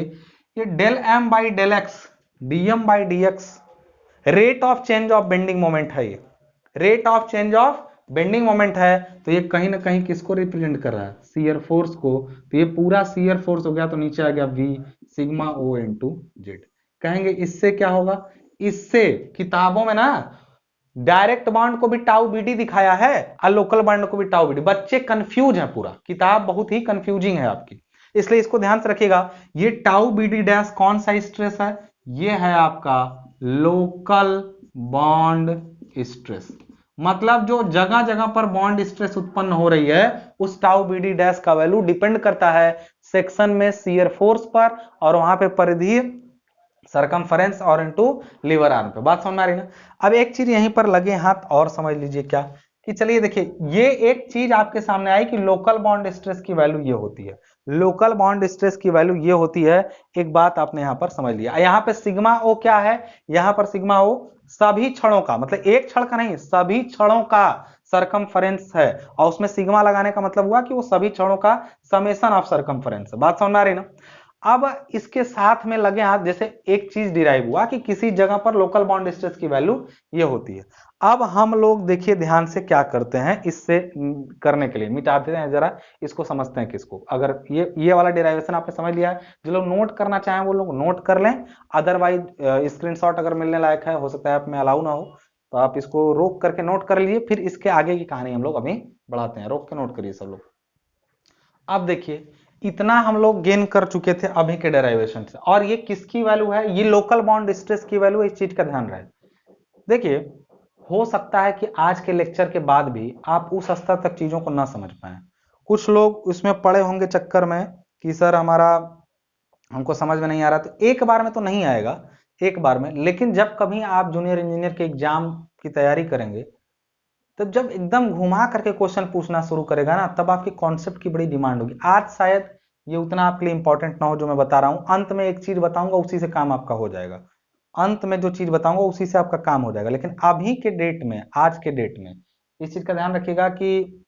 ये del M by del X DM by DX, rate of change of bending moment है, ये rate of change of bending moment है, तो ये कहीं ना कहीं किसको रिप्रेजेंट कर रहा है, शियर फोर्स को, तो ये पूरा शियर फोर्स हो गया, तो नीचे आ गया V sigma O into Z. कहेंगे इससे क्या होगा, इससे किताबों में ना डायरेक्ट बॉन्ड को भी टाउ बीडी दिखाया है और लोकल बॉन्ड को भी टाउ बीडी। बच्चे कंफ्यूज हैं, पूरा किताब बहुत ही कंफ्यूजिंग है आपकी, इसलिए इसको ध्यान से रखिएगा। ये टाउ बीडी डैश कौन सा स्ट्रेस है? ये है आपका लोकल बॉन्ड स्ट्रेस। मतलब जो जगह जगह पर बॉन्ड स्ट्रेस उत्पन्न हो रही है उस टाउ बीडी डैश का वैल्यू डिपेंड करता है सेक्शन में शियर फोर्स पर और वहां पे परिधीय सरकमफरेंस और इनटू लीवर आर्म पे। बात समझ में आ रही ना? अब एक चीज यहीं पर लगे हाथ और समझ लीजिए क्या कि चलिए देखिए, ये एक चीज आपके सामने आई कि लोकल बॉन्ड स्ट्रेस की वैल्यू ये होती है, लोकल बॉन्ड स्ट्रेस की वैल्यू ये होती है। एक बात आपने यहां पर समझ लिया, यहां पे सिग्मा ओ क्या है? यहां पर सिग्मा ओ सभी क्षणों का, मतलब एक क्षण का नहीं, सभी क्षणों का सरकमफरेंस है, और उसमें सिग्मा लगाने का मतलब हुआ कि वो सभी क्षणों का समेशन ऑफ सरकमफरेंस है। बात समझ में आ रही ना? अब इसके साथ में लगे हाथ, जैसे एक चीज डिराइव हुआ कि किसी जगह पर लोकल बॉन्ड स्ट्रेस की वैल्यू ये होती है। अब हम लोग देखिए ध्यान से क्या करते हैं, इससे करने के लिए मिटा देते हैं, जरा इसको समझते हैं किसको। अगर ये वाला डिराइवेशन आपने समझ लिया है, जो लोग नोट करना चाहें वो लोग नोट कर लें, अदरवाइज स्क्रीनशॉट अगर मिलने लायक है, हो सकता है आप में अलाउ ना हो, तो आप इसको रोक करके नोट कर लीजिए, फिर इसके आगे की कहानी हम लोग अभी बढ़ाते हैं। रोक के नोट करिए सब लोग। अब देखिए, इतना हम लोग गेन कर चुके थे अभी के डेरिवेशन से, और ये किसकी वैल्यू है? ये लोकल बॉन्ड स्ट्रेस की वैल्यू है, इस चीज का ध्यान रहे। देखिए, हो सकता है कि आज के लेक्चर के बाद भी आप उस स्तर तक चीजों को ना समझ पाए। कुछ लोग उसमें पड़े होंगे चक्कर में कि सर हमारा हमको समझ में नहीं आ रहा, तो एक बार में तो नहीं आएगा, एक बार में, लेकिन जब कभी आप जूनियर इंजीनियर के एग्जाम की तैयारी करेंगे, तब जब एकदम घुमा करके क्वेश्चन पूछना शुरू करेगा ना, तब आपके कॉन्सेप्ट की बड़ी डिमांड होगी। आज शायद ये उतना आपके लिए इंपॉर्टेंट ना हो जो मैं बता रहा हूं, अंत में एक चीज बताऊंगा उसी से काम आपका हो जाएगा, अंत में जो चीज बताऊंगा उसी से आपका काम हो जाएगा। लेकिन अभी के डेट में, आज के डेट में इस चीज का ध्यान रखिएगा कि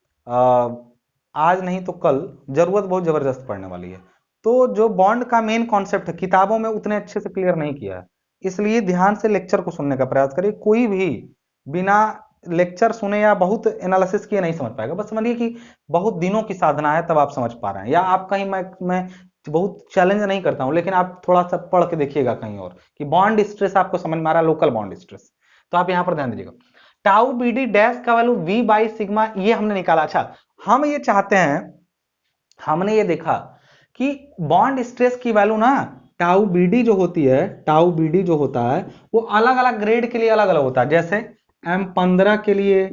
आज नहीं तो कल जरूरत बहुत जबरदस्त पड़ने वाली है। तो जो बॉन्ड का मेन कॉन्सेप्ट है, किताबों में उतने अच्छे से क्लियर नहीं किया है, इसलिए ध्यान से लेक्चर को सुनने का प्रयास करिए। कोई भी बिना लेक्चर सुने या बहुत एनालिसिस किए नहीं समझ पाएगा। बस समझिए कि बहुत दिनों की साधना है तब आप समझ पा रहे हैं, या आप कहीं मैं बहुत चैलेंज नहीं करता हूं, लेकिन आप थोड़ा सा पढ़ के देखिएगा कहीं और कि बॉन्ड स्ट्रेस आपको समझ में आ रहा है, लोकल बॉन्ड स्ट्रेस, तो आप यहां पर ध्यान दीजिएगा। टाउ बीडी डैश का वैल्यू v बाई सिग्मा ये हमने निकाला। अच्छा, हम ये चाहते हैं, हमने ये देखा कि बॉन्ड स्ट्रेस की वैल्यू ना टाउ बीडी जो होती है, टाउ बीडी जो होता है वो अलग अलग ग्रेड के लिए अलग अलग होता है। जैसे M15 के लिए,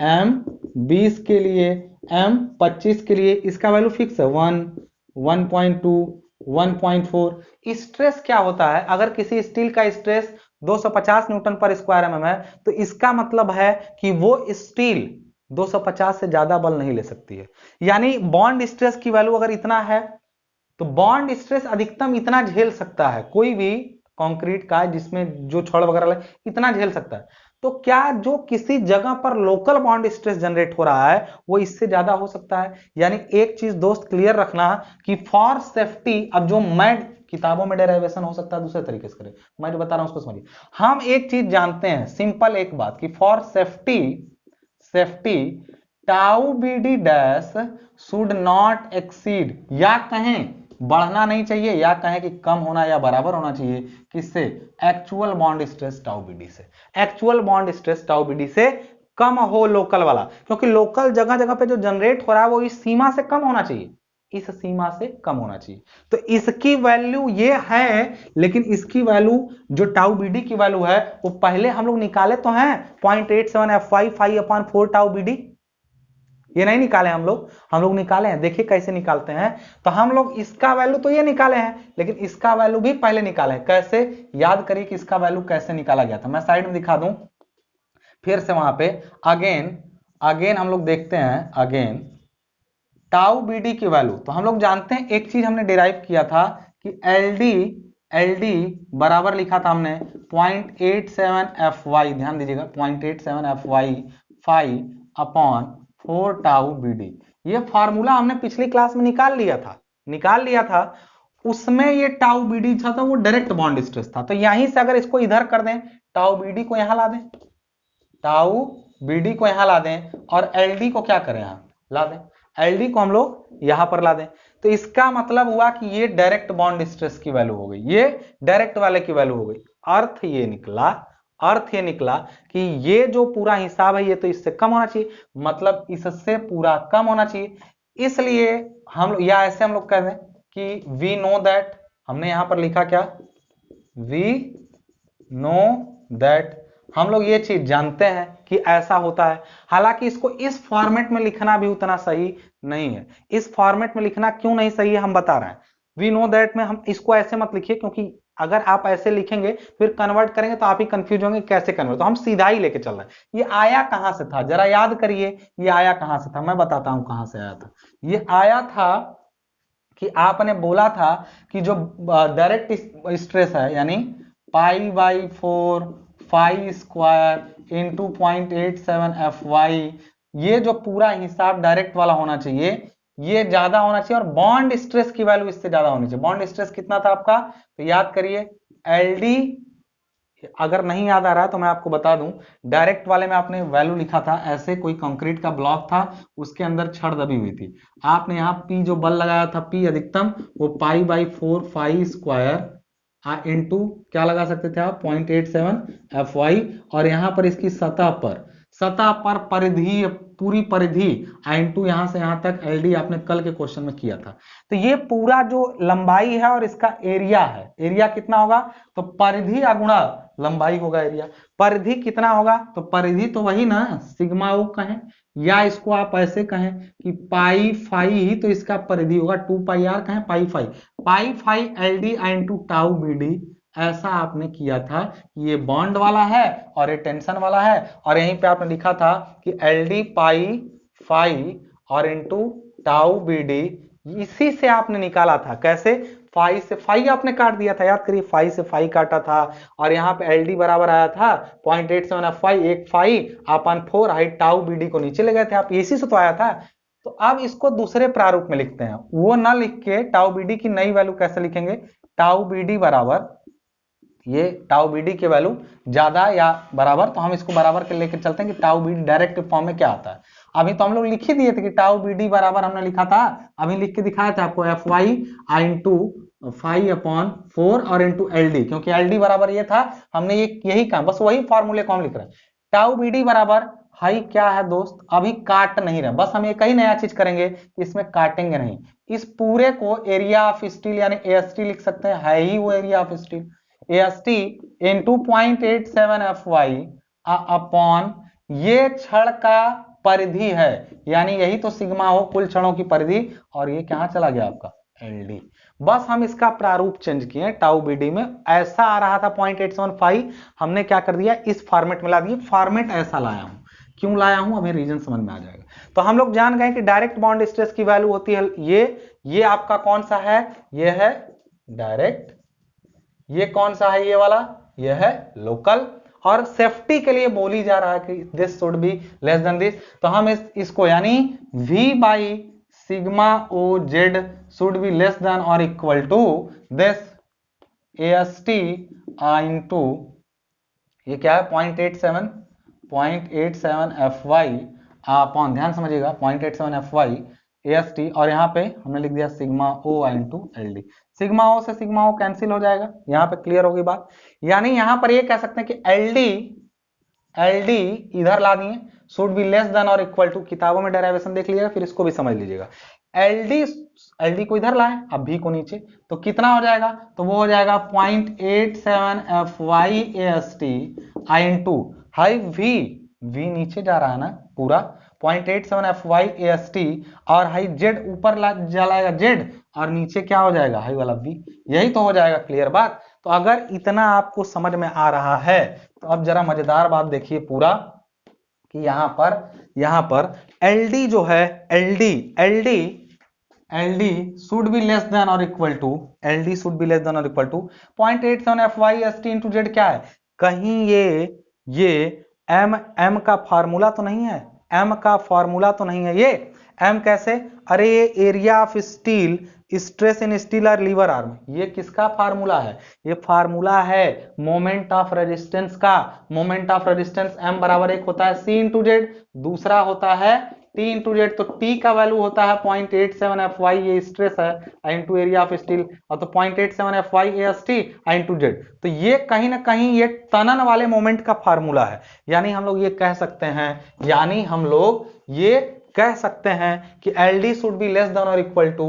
M20 के लिए, M25 के लिए इसका वैल्यू फिक्स है 1, 1.2, 1.4। स्ट्रेस क्या होता है? अगर किसी स्टील का स्ट्रेस 250 न्यूटन पर स्क्वायर एमएम है, तो इसका मतलब है कि वो स्टील 250 से ज्यादा बल नहीं ले सकती है। यानी बॉन्ड स्ट्रेस की वैल्यू अगर इतना है, तो बॉन्ड स्ट्रेस अधिकतम इतना झेल सकता है, कोई भी कंक्रीट का जिसमें जो छड़ वगैरह इतना झेल सकता है। तो क्या जो किसी जगह पर लोकल बॉन्ड स्ट्रेस जनरेट हो रहा है वो इससे ज्यादा हो सकता है? यानी एक चीज दोस्त क्लियर रखना कि फॉर सेफ्टी, अब जो मैं किताबों में डेरिवेशन हो सकता है दूसरे तरीके से करें, मैं जो बता रहा हूं उसको समझिए। हम एक चीज जानते हैं, सिंपल एक बात, कि for safety, safety tau BD dash should not exceed, या कहें बढ़ना नहीं चाहिए, या कहें कि कम होना या बराबर होना चाहिए किससे? Actual bond stress tau BD से। Actual bond stress tau BD से कम हो लोकल वाला, क्योंकि लोकल जगह जगह पे जो जनरेट हो रहा है वो इस सीमा से कम होना चाहिए, इस सीमा से कम होना चाहिए। तो इसकी वैल्यू ये है, लेकिन इसकी वैल्यू जो टाउ बीडी की वैल्यू है वो पहले हम लोग निकाले तो हैं 0.87 Fy 5/4 टाउ बीडी, ये नहीं निकाले हम लोग निकाले हैं। देखिए कैसे निकालते हैं, तो हम लोग इसका वैल्यू तो ये निकाले हैं, लेकिन इसका वैल्यू भी पहले निकाले हैं। कैसे? याद करिए कि इसका वैल्यू कैसे निकाला गया था, मैं साइड में दिखा दूं फिर से वहां पे। अगेन हम लोग देखते हैं, अगेन टाउ बीडी की वैल्यू, तो हम लोग जानते हैं एक चीज हमने डिराइव किया था कि एलडी बराबर लिखा था हमने 0.87 Fy, ध्यान दीजिएगा 0.87 Fy 5/4 टाउ बीडी। ये फार्मूला हमने पिछली क्लास में निकाल लिया था। उसमें ये टाउ बीडी था तो वो डायरेक्ट बॉन्ड स्ट्रेस था। तो यहीं से अगर इसको इधर कर दें, टाउ बीडी को यहां ला दें, टाउ बीडी को यहां ला दें, और एलडी को क्या करें, यहां ला दें, एलडी को हम लोग यहां पर ला दें, तो इसका मतलब हुआ कि ये डायरेक्ट बॉन्ड स्ट्रेस की वैल्यू हो गई, ये डायरेक्ट वाले की वैल्यू हो गई। अर्थ ये निकला, अर्थ ये निकला कि ये जो पूरा हिसाब है ये तो इससे कम होना चाहिए, मतलब इससे पूरा कम होना चाहिए। इसलिए हम लोग, या ऐसे हम लोग कह दें कि वी नो दैट, हमने यहां पर लिखा क्या, वी नो दैट, हम लोग ये चीज जानते हैं कि ऐसा होता है। हालांकि इसको इस फॉर्मेट में लिखना भी उतना सही नहीं है। इस फॉर्मेट में लिखना क्यों नहीं सही है हम बता रहे हैं। वी नो दैट में हम इसको ऐसे मत लिखिए, क्योंकि अगर आप ऐसे लिखेंगे फिर कन्वर्ट करेंगे तो आप ही कंफ्यूज होंगे कैसे कन्वर्ट, तो हम सीधा ही लेके चल रहे हैं। ये आया कहां से था जरा याद करिए, ये आया कहां से था, मैं बताता हूं कहां से आया था। ये आया था कि आपने बोला था कि जो डायरेक्ट स्ट्रेस है, यानी pi by 4 phi square into 0.87 FY, ये जो पूरा हिसाब डायरेक्ट वाला होना चाहिए, ये ज्यादा होना चाहिए और बॉन्ड स्ट्रेस की वैल्यू इससे ज्यादा होनी चाहिए। बॉन्ड स्ट्रेस कितना था आपका, तो याद करिए एल डी, अगर नहीं याद आ रहा है तो मैं आपको बता दूं, डायरेक्ट वाले में आपने वैल्यू लिखा था ऐसे, कोई कंक्रीट का ब्लॉक था उसके अंदर छड़ दबी हुई थी, आपने यहाँ पी जो बल लगाया था, पी अधिकतम, वो pi by 4 phi square into क्या लगा सकते थे आप, 0.87 FY, और यहाँ पर इसकी सतह पर परिधि, पूरी परिधि इंटू यहाँ से यहाँ तक एल डी, आपने कल के क्वेश्चन में किया था। तो ये पूरा जो लंबाई है और इसका एरिया है, एरिया कितना होगा, तो परिधि गुणा लंबाई होगा एरिया। परिधि कितना होगा, तो परिधि तो वही ना, सिग्मा ओ कहें, या इसको आप ऐसे कहें कि पाई फाई ही तो इसका परिधि होगा, 2 पाई आर कहें pi phi, pi phi L D into tau B D. ऐसा आपने किया था, ये बॉन्ड वाला है और ये टेंशन वाला है, और यहीं पे आपने लिखा था कि एल डी पाई फाई और इंटू टाउ बी डी, इसी से आपने निकाला था। कैसे, फाई से फाई आपने काट दिया था, याद करिए फाई से फाई काटा था, और यहाँ पे एल डी बराबर आया था 0.87 FY, एक फाई अपन 4 हाइट टाउ बी डी को नीचे ले गए थे आप, इसी से तो आया था। तो अब इसको दूसरे प्रारूप में लिखते हैं, वो ना लिख के टाउ बी डी की नई वैल्यू कैसे लिखेंगे, टाउ बी डी बराबर, ये टाउ बी डी की वैल्यू ज्यादा या बराबर, तो हम इसको बराबर के लेकर चलते हैं कि tau B D direct form में क्या आता है। अभी तो हम लोग लिख ही दिए थे कि टाउ बी डी बराबर हमने लिखा था, अभी लिख के दिखाया था आपको, एफ वाई इंटू 5/4 और इंटू एल डी, क्योंकि एल डी बराबर ये था, हमने ये यही काम, बस वही फॉर्मूले को हम लिख रहे हैं। टाउ बी डी बराबर हाई क्या है दोस्त, अभी काट नहीं रहे, बस हम एक ही नया चीज करेंगे, इसमें काटेंगे नहीं। इस पूरे को एरिया ऑफ स्टील यानी एएसटी लिख सकते हैं, है ही वो area of steel, AST into 0.87 FY upon ये छड़ का परिधि है, यानी यही तो सिग्मा हो कुल छड़ों की परिधि, और ये कहां चला गया आपका LD। बस हम इसका प्रारूप चेंज किए, टाउ बीडी में ऐसा आ रहा था 0.875, हमने क्या कर दिया इस फॉर्मेट में ला दिया। फॉर्मेट ऐसा लाया हूं, क्यों लाया हूं हमें रीजन समझ में आ जाएगा। तो हम लोग जान गए कि डायरेक्ट बॉन्ड स्ट्रेस की वैल्यू होती है ये आपका कौन सा है, ये है डायरेक्ट, ये कौन सा है, ये वाला, ये है लोकल, और सेफ्टी के लिए बोली जा रहा है कि this should be less than this, तो हम इसको यानी V by sigma O Z should be less than और equal to this AST into ये क्या है 0.87 FY अपॉन, ध्यान समझिएगा 0.87 FY AST, और यहाँ पे हमने लिख दिया sigma O into LD। Sigma O से सिग्मा ओ कैंसिल हो जाएगा, यहाँ पे क्लियर होगी बात। यानी यहाँ पर ये कह सकते हैं कि LD इधर ला दिए, शुड बी लेस देन और इक्वल टू, किताबों में डेरिवेशन देख लीजिएगा फिर इसको भी समझ लीजिएगा। LD को इधर लाए, अब V को नीचे, तो कितना हो जाएगा, तो वो हो जाएगा 0.87 FY AST into high V नीचे जा रहा है ना पूरा, 0.87 FY AST, और हाई Z ऊपर जाएगा Z, और नीचे क्या हो जाएगा हाई वाला V, यही तो हो जाएगा। क्लियर बात। तो अगर इतना आपको समझ में आ रहा है तो अब जरा मजेदार बात देखिए पूरा, कि यहां पर LD जो है, LD should be less than or equal to, LD should be less than or equal to 0.87 FY ST into Z क्या है, कहीं ये M का फार्मूला तो नहीं है, M का फार्मूला तो नहीं है, ये M कैसे, अरे ये area of steel stress in steel और लीवर आर्म, ये किसका फार्मूला है, ये फार्मूला है मोमेंट ऑफ रेजिस्टेंस का। मोमेंट ऑफ रेजिस्टेंस M बराबर एक होता है C इंटू जेड, दूसरा होता है टी इंटू जेड, तो टी का वैल्यू होता है 0.87 एफ वाई, ये स्ट्रेस है, इंटू एरिया ऑफ स्टील, और तो 0.87 F Y A S T into Z. तो ये कहीं ना कहीं ये तनन वाले मोमेंट का फार्मूला है। यानी हम लोग ये कह सकते हैं, यानी हम लोग ये कह सकते हैं कि L D should be less than और इक्वल टू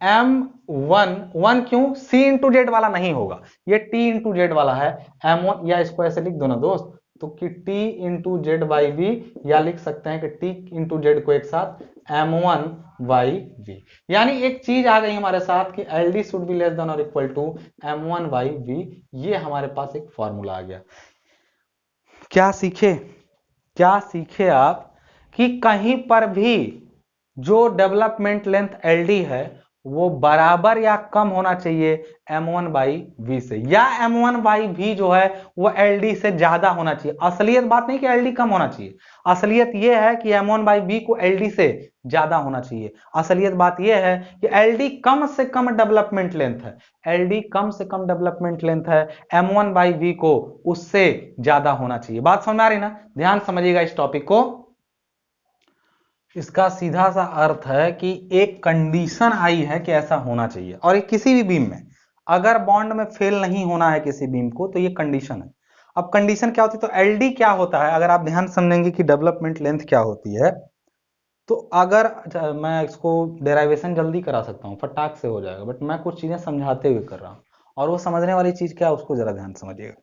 M1, क्यों C इंटू जेड वाला नहीं होगा, ये T इंटू जेड वाला है M1, या इसको ऐसे लिख दो ना दोस्त, तो कि T into Z by V, या लिख सकते हैं कि T इंटू जेड को एक साथ M1 बाई वी। यानी एक चीज आ गई हमारे साथ कि LD should be less than और equal to M1 by V, ये हमारे पास एक फॉर्मूला आ गया। क्या सीखे, क्या सीखे आप कि कहीं पर भी जो डेवलपमेंट लेंथ LD है वो बराबर या कम होना चाहिए M1 बाई वी से, या M1 बाई वी जो है वो LD से ज्यादा होना चाहिए। असलियत बात नहीं कि LD कम होना चाहिए, असलियत ये है कि M1 बाई वी को LD से ज्यादा होना चाहिए। असलियत बात ये है कि LD कम से कम डेवलपमेंट लेंथ है, LD कम से कम डेवलपमेंट लेंथ है, M1 बाई वी को उससे ज्यादा होना चाहिए। बात समझ में आ रही ना, ध्यान समझिएगा इस टॉपिक को। इसका सीधा सा अर्थ है कि एक कंडीशन आई है कि ऐसा होना चाहिए, और ये किसी भी बीम में अगर बॉन्ड में फेल नहीं होना है किसी बीम को, तो ये कंडीशन है। अब कंडीशन क्या होती है, तो एलडी क्या होता है, अगर आप ध्यान समझेंगे कि डेवलपमेंट लेंथ क्या होती है, तो अगर मैं इसको डेराइवेशन जल्दी करा सकता हूँ, फटाक से हो जाएगा, बट मैं कुछ चीजें समझाते हुए कर रहा हूँ, और वो समझने वाली चीज क्या है उसको जरा ध्यान समझिएगा।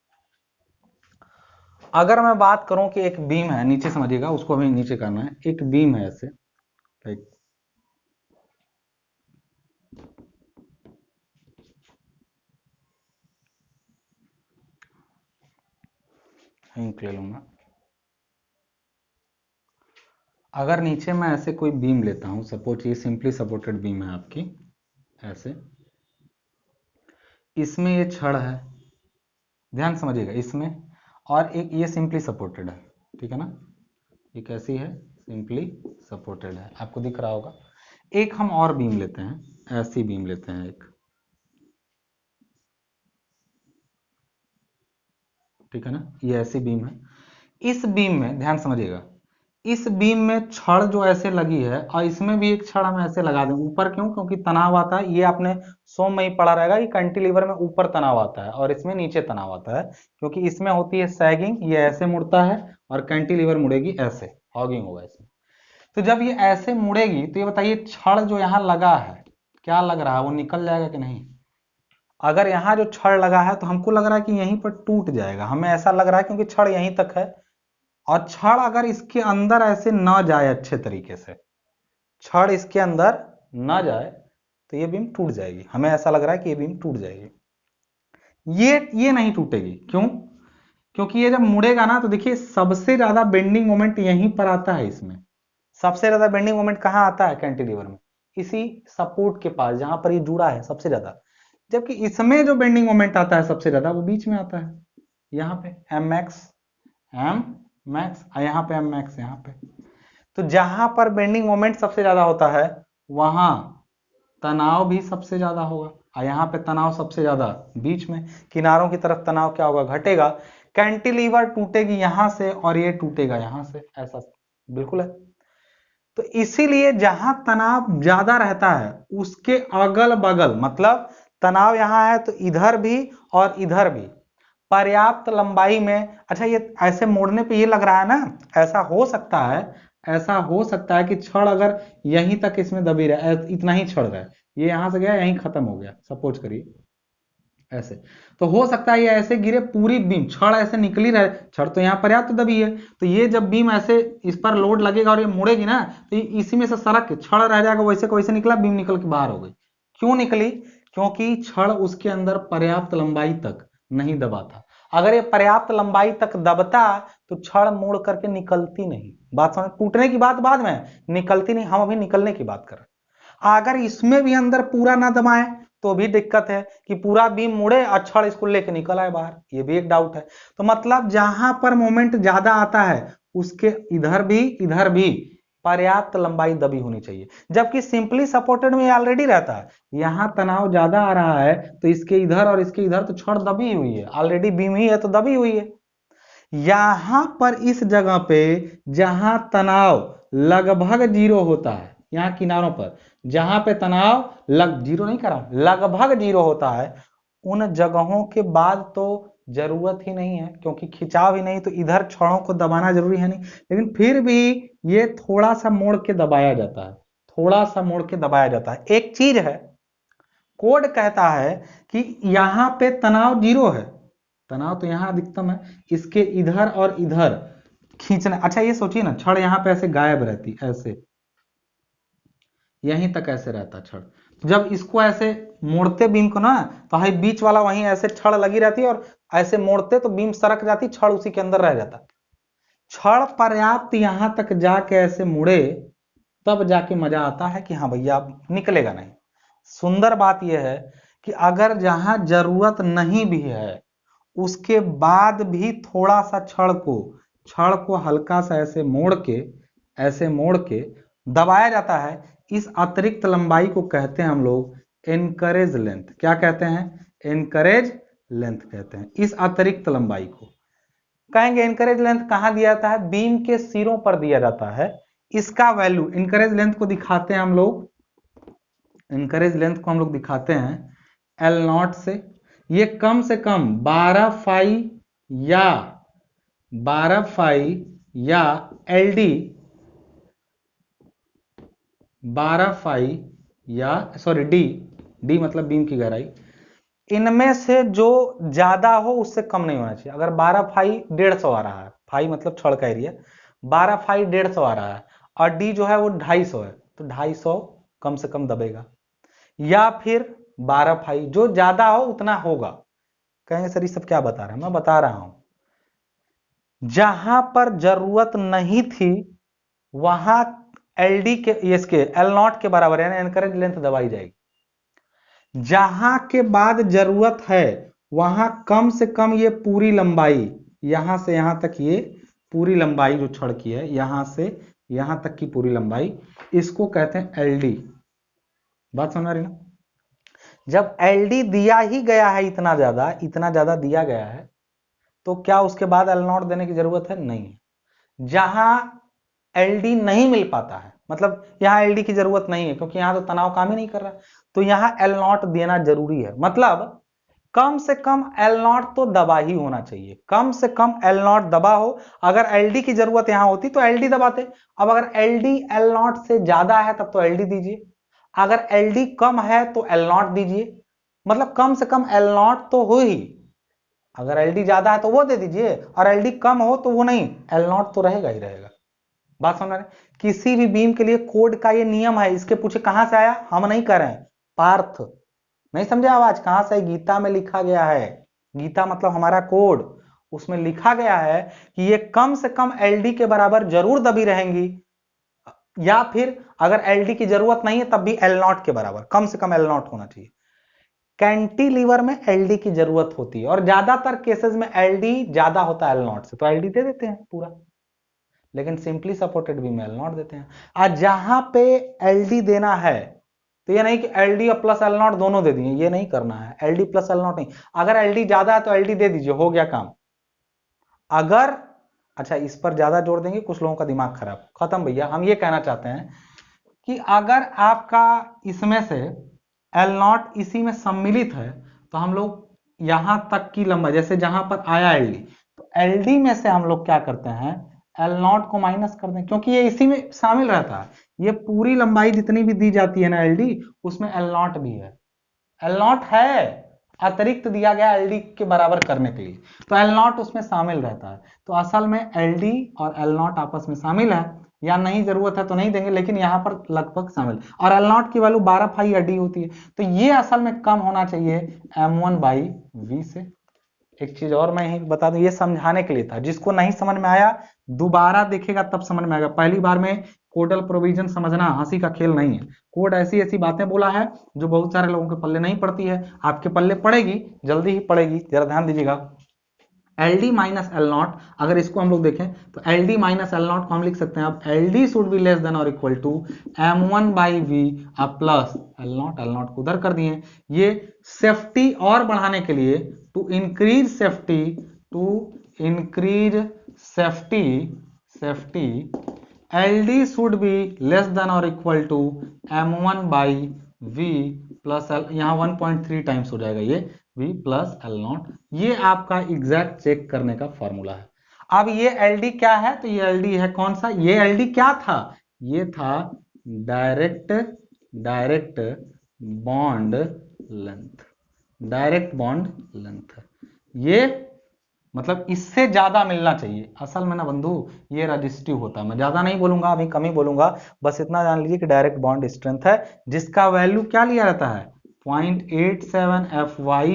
अगर मैं बात करूं कि एक बीम है, नीचे समझिएगा, उसको हमें नीचे करना है, एक बीम है ऐसे, राइट, इंक ले लूंगा। अगर नीचे मैं ऐसे कोई बीम लेता हूं, सपोज ये सिंपली सपोर्टेड बीम है आपकी, ऐसे, इसमें ये छड़ है, ध्यान समझिएगा, इसमें, और एक ये सिंपली सपोर्टेड है, ठीक है ना, ये कैसी है, सिंपली सपोर्टेड है, आपको दिख रहा होगा। एक हम और बीम लेते हैं, ऐसी बीम लेते हैं एक, ठीक है ना, ये ऐसी बीम है। इस बीम में ध्यान समझिएगा, इस बीम में छड़ जो ऐसे लगी है, और इसमें भी एक छड़ हम ऐसे लगा दें ऊपर, क्यों, क्योंकि तनाव आता है, ये आपने 100 में ही पढ़ा रहेगा कि कैंटिलीवर में ऊपर तनाव आता है और इसमें नीचे तनाव आता है, क्योंकि इसमें होती है सैगिंग, ये ऐसे मुड़ता है, और कैंटिलीवर मुड़ेगी ऐसे, हॉगिंग होगा इसमें। तो जब ये ऐसे मुड़ेगी, तो ये बताइए छड़ जो यहाँ लगा है, क्या लग रहा है, वो निकल जाएगा कि नहीं। अगर यहाँ जो छड़ लगा है तो हमको लग रहा है कि यहीं पर टूट जाएगा, हमें ऐसा लग रहा है, क्योंकि छड़ यहीं तक है, और छड़ अगर इसके अंदर ऐसे न जाए अच्छे तरीके से, छड़ इसके अंदर न जाए, तो ये बीम टूट जाएगी, हमें ऐसा लग रहा है कि ये बीम टूट जाएगी। ये नहीं टूटेगी, क्यों, क्योंकि ये जब मुड़ेगा ना, तो देखिए सबसे ज्यादा बेंडिंग मोमेंट यहीं पर आता है, इसमें सबसे ज्यादा बेंडिंग मोमेंट कहाँ आता है, कैंटिलीवर में, इसी सपोर्ट के पास जहां पर ये जुड़ा है सबसे ज्यादा। जबकि इसमें जो बेंडिंग मोमेंट आता है सबसे ज्यादा, वो बीच में आता है, यहाँ पे एम मैक्स, एम मैक्स, यहाँ पे एम मैक्स, यहाँ पे। तो जहां पर बेंडिंग मोमेंट सबसे ज्यादा होता है, वहां तनाव भी सबसे ज्यादा होगा, और यहाँ पे तनाव सबसे ज्यादा बीच में, किनारों की तरफ तनाव क्या होगा, घटेगा, कैंटिलीवर टूटेगी यहां से और ये टूटेगा यहां से, ऐसा बिल्कुल है। तो इसीलिए जहां तनाव ज्यादा रहता है उसके अगल बगल, मतलब तनाव यहां है तो इधर भी और इधर भी पर्याप्त लंबाई में, अच्छा ये ऐसे मोड़ने पे ये लग रहा है ना, ऐसा हो सकता है, ऐसा हो सकता है कि छड़ अगर यहीं तक इसमें दबी रहे, इतना ही छड़ रहा है, ये यहां से गया यहीं खत्म हो गया, सपोज करिए ऐसे, तो हो सकता है ये ऐसे गिरे, पूरी बीम छड़ ऐसे निकली रहे, छड़ तो यहाँ पर्याप्त दबी है, तो ये जब बीम ऐसे इस पर लोड लगेगा और ये मुड़ेगी ना, तो इसी में से सड़क के छड़ रह जाएगा, वैसे को वैसे निकला, बीम निकल के बाहर हो गई। क्यों निकली, क्योंकि छड़ उसके अंदर पर्याप्त लंबाई तक नहीं दबा था। अगर ये पर्याप्त लंबाई तक दबता तो छड़ मोड़ करके निकलती नहीं, बात समझ, टूटने की बात बाद में, निकलती नहीं, हम अभी निकलने की बात कर रहे हैं। अगर इसमें भी अंदर पूरा ना दबाए तो भी दिक्कत है कि पूरा बीम मुड़े और छड़ इसको लेके निकल आए बाहर, ये भी एक डाउट है। तो मतलब जहां पर मोमेंट ज्यादा आता है उसके इधर भी पर्याप्त लंबाई दबी होनी चाहिए, जबकि सिंपली सपोर्टेड में ऑलरेडी रहता है, यहां तनाव ज्यादा आ रहा है तो इसके इधर और इसके इधर तो छड़ दबी हुई है, ऑलरेडी बीम ही है तो दबी हुई है। यहां पर इस जगह पे जहां तनाव लगभग जीरो होता है, यहां किनारों पर जहां पे तनाव जीरो नहीं करा, लगभग जीरो होता है, उन जगहों के बाद तो जरूरत ही नहीं है, क्योंकि खिंचाव ही नहीं, तो इधर छड़ों को दबाना जरूरी है नहीं। लेकिन फिर भी ये थोड़ा सा मोड़ के दबाया जाता है, थोड़ा सा मोड़ के दबाया जाता है। एक चीज है, कोड कहता है कि यहां पे तनाव जीरो है, तनाव तो यहां अधिकतम है, इसके इधर और इधर खींचना। अच्छा ये सोचिए ना, छड़ यहां पे ऐसे गायब रहती, ऐसे यहीं तक ऐसे रहता छड़, जब इसको ऐसे मोड़ते बीम को ना, तो हाई बीच वाला वहीं ऐसे छड़ लगी रहती है, और ऐसे मोड़ते तो बीम सरक जाती, छड़ उसी के अंदर रह जाता। छड़ पर्याप्त यहां तक जाके ऐसे मुड़े, तब जाके मजा आता है कि हाँ भैया अब निकलेगा नहीं। सुंदर बात यह है कि अगर जहां जरूरत नहीं भी है, उसके बाद भी थोड़ा सा छड़ को हल्का सा ऐसे मोड़ के दबाया जाता है। इस अतिरिक्त लंबाई को कहते हैं हम लोग एनकरेज लेंथ। क्या कहते हैं? एनकरेज लेंथ कहते हैं इस अतिरिक्त लंबाई को। कहेंगे एनकरेज लेंथ कहां दिया जाता है? बीम के सिरों पर दिया जाता है। इसका वैल्यू एनकरेज लेंथ को दिखाते हैं हम लोग, एनकरेज लेंथ को हम लोग दिखाते हैं एल नॉट से। ये कम से कम 12 फाई या एलडी 12 फाई या डी मतलब बीम की गहराई, इनमें से जो ज्यादा हो उससे कम नहीं होना चाहिए। अगर 12 फाई 150 आ रहा है, फाई मतलब छड़ का एरिया, 12 फाई 150 आ रहा है और डी जो है वो 250 है, तो 250 कम से कम दबेगा। या फिर 12 फाई, जो ज्यादा हो उतना होगा। कहेंगे सर ये सब क्या बता रहे हैं? मैं बता रहा हूं, जहां पर जरूरत नहीं थी वहां एलडी के इसके एल नॉट के बराबर यानी एनकरेज लेंथ दबाई जाएगी। जहां के बाद जरूरत है वहां कम से कम ये पूरी लंबाई, यहां से यहां तक ये पूरी लंबाई जो छड़ की है, यहां से यहां तक की पूरी लंबाई, इसको कहते हैं एलडी। बात समझ रही ना? जब एलडी दिया ही गया है इतना ज्यादा दिया गया है, तो क्या उसके बाद एल नॉट देने की जरूरत है? नहीं है। जहां एलडी नहीं मिल पाता है, मतलब यहां एलडी की जरूरत नहीं है क्योंकि यहां तो तनाव काम ही नहीं कर रहा, तो यहां एल नॉट देना जरूरी है। मतलब कम से कम एल नॉट तो दबा ही होना चाहिए, कम से कम एल नॉट दबा हो। अगर एलडी की जरूरत यहां होती तो एलडी दबाते। अब अगर एलडी एल नॉट से ज्यादा है तब तो एलडी दीजिए, अगर एलडी कम है तो एल नॉट दीजिए। मतलब कम से कम एल नॉट तो हो ही, अगर एलडी ज्यादा है तो वो दे दीजिए, और एलडी कम हो तो वो नहीं, एल नॉट तो रहेगा ही रहेगा। बात समझ रहे? किसी भी बीम के लिए कोड का ये नियम है। इसके पूछे कहां से आया, हम नहीं कर रहे हैं, पार्थ नहीं समझे आवाज कहां से? गीता में लिखा गया है, गीता मतलब हमारा कोड, उसमें लिखा गया है कि ये कम से कम एलडी के बराबर जरूर दबी रहेंगी, या फिर अगर एलडी की जरूरत नहीं है तब भी एल नॉट के बराबर, कम से कम एल नॉट होना चाहिए। कैंटिलीवर में एलडी की जरूरत होती है, और ज्यादातर केसेस में एलडी ज्यादा होता है एल नॉट से, तो एलडी दे देते हैं पूरा। लेकिन सिंपली सपोर्टेड बीम में एल नॉट देते हैं। आज जहां पे एलडी देना है, तो ये नहीं कि एलडी और प्लस एल नॉट दोनों दे दिए, ये नहीं करना है। एलडी प्लस एल नॉट नहीं, अगर एलडी ज्यादा है तो एलडी दे दीजिए, हो गया काम। अगर अच्छा इस पर ज्यादा जोर देंगे कुछ लोगों का दिमाग खराब, खत्म भैया। हम ये कहना चाहते हैं कि अगर आपका इसमें से एल नॉट इसी में सम्मिलित है, तो हम लोग यहां तक की लंबाई, जैसे जहां पर आया एलडी, तो एलडी में से हम लोग क्या करते हैं, एल नॉट को माइनस कर दें, क्योंकि ये इसी में शामिल रहता है। ये पूरी लंबाई जितनी भी दी जाती है ना एलडी, उसमें एल नॉट भी है, एल नॉट है, अतिरिक्त दिया गया एलडी के बराबर करने के लिए, तो एल नॉट उसमें शामिल रहता है। तो असल में एलडी और एल नॉट आपस में शामिल है, या नहीं जरूरत है तो नहीं देंगे, लेकिन यहां पर लगभग शामिल। और एल नॉट की वैल्यू 12 फाई या डी होती है, तो ये असल में कम होना चाहिए M1/V से। एक चीज और मैं ही बता दूं, ये समझाने के लिए था, जिसको नहीं समझ में आया दोबारा देखेगा तब समझ में आएगा। पहली बार में कोडल प्रोविजन समझना हंसी का खेल नहीं है। कोड ऐसी ऐसी बातें बोला है जो बहुत सारे लोगों के पल्ले नहीं पड़ती है, आपके पल्ले पड़ेगी, जल्दी ही पड़ेगी, जरा ध्यान दीजिएगा। LD माइनस एल नॉट, अगर इसको हम लोग देखें तो LD माइनस एल नॉट को हम लिख सकते हैं, अब LD should be less than और equal to M1/V plus L not को उधर कर दिए। ये सेफ्टी और बढ़ाने के लिए, to increase safety increase safety LD should be less than or equal to m1 by v plus L, यहाँ 1.3 टाइम्स हो जाएगा ये v प्लस एल नॉट। ये आपका एग्जैक्ट चेक करने का फॉर्मूला है। अब ये LD क्या है, तो ये LD है कौन सा, ये LD क्या था, ये था direct bond length, direct bond length. ये मतलब इससे ज्यादा मिलना चाहिए। असल में ना बंधु ये रजिस्टिव होता है, मैं ज्यादा नहीं बोलूंगा, अभी कम ही बोलूंगा, बस इतना जान लीजिए कि डायरेक्ट बॉन्ड स्ट्रेंथ है जिसका वैल्यू क्या लिया जाता है 0.87 FY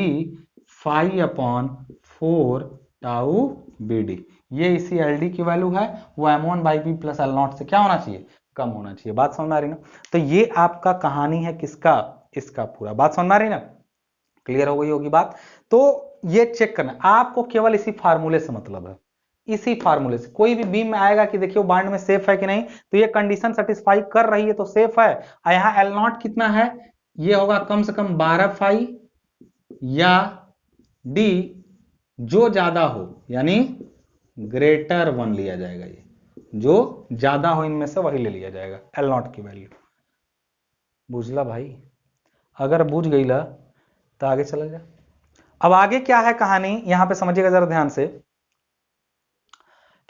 5/4 टाउ BD। ये इसी LD की वैल्यू है, वो m1 by v plus L not से क्या होना चाहिए, कम होना चाहिए। बात समझ में आ रही ना। तो ये आपका कहानी है किसका, इसका पूरा। बात समझ में आ रही ना, क्लियर हो गई होगी बात। तो ये चेक करना, आपको केवल इसी फार्मूले से मतलब है, इसी फार्मूले से। कोई भी बीम में आएगा कि देखिए बॉन्ड में सेफ है कि नहीं, तो ये कंडीशन सेटिस्फाई कर रही है तो सेफ है। और यहाँ एल नॉट कितना है, ये होगा कम से कम 12 फाई या डी जो ज्यादा हो, यानी ग्रेटर 1 लिया जाएगा, ये जो ज्यादा हो इनमें से वही ले लिया जाएगा एल नॉट की वैल्यू। बुझला भाई, अगर बुझ गई ला तो आगे चला जा। अब आगे क्या है कहानी, यहां पे समझिएगा जरा ध्यान से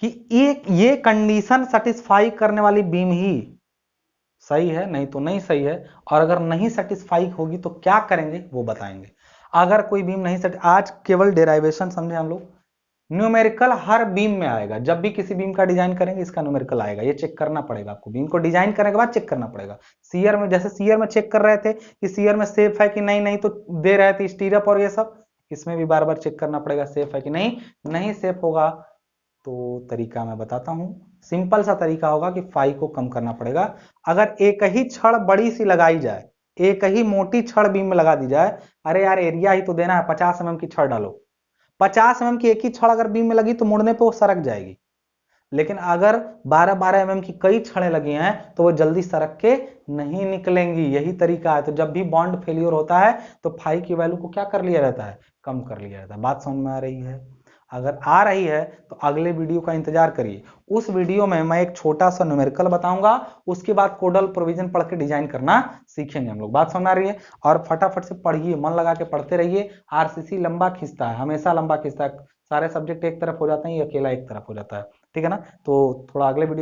कि ये कंडीशन सेटिस्फाई करने वाली बीम ही सही है, नहीं तो नहीं सही है। और अगर नहीं सेटिस्फाई होगी तो क्या करेंगे वो बताएंगे। अगर कोई बीम नहीं सेट, आज केवल डेराइवेशन समझे हम लोग, न्यूमेरिकल हर बीम में आएगा। जब भी किसी बीम का डिजाइन करेंगे इसका न्यूमेरिकल आएगा, ये चेक करना पड़ेगा आपको। बीम को डिजाइन करने के बाद चेक करना पड़ेगा। सीयर में, जैसे सीयर में चेक कर रहे थे कि सीयर में सेफ है कि नहीं, नहीं तो दे रहे थे स्टीरअप और ये सब, इसमें भी बार बार चेक करना पड़ेगा सेफ है कि नहीं। नहीं सेफ होगा तो तरीका मैं बताता हूं, सिंपल सा तरीका होगा कि फाई को कम करना पड़ेगा। अगर एक ही छड़ बड़ी सी लगाई जाए, एक ही मोटी छड़ बीम में लगा दी जाए, अरे यार एरिया ही तो देना है, 50 mm की छड़ डालो, 50 mm की एक ही छड़ अगर बीम में लगी तो मुड़ने पे वो सरक जाएगी। लेकिन अगर 12-12 mm की कई छड़ें लगी हैं तो वो जल्दी सरक के नहीं निकलेंगी। यही तरीका है। तो जब भी बॉन्ड फेलियर होता है तो फाई की वैल्यू को क्या कर लिया जाता है, कम कर लिया जाता है। बात समझ में आ रही है। अगर आ रही है तो अगले वीडियो का इंतजार करिए। उस वीडियो में मैं एक छोटा सा न्यूमेरिकल बताऊंगा, उसके बाद कोडल प्रोविजन पढ़ के डिजाइन करना सीखेंगे हम लोग। बात समझ में आ रही है। और फटाफट से पढ़िए, मन लगा के पढ़ते रहिए। आरसीसी लंबा खींचता है, हमेशा लंबा खींचता है। सारे सब्जेक्ट एक तरफ हो जाते हैं, ये अकेला एक तरफ हो जाता है। ठीक है ना। तो थोड़ा अगले वीडियो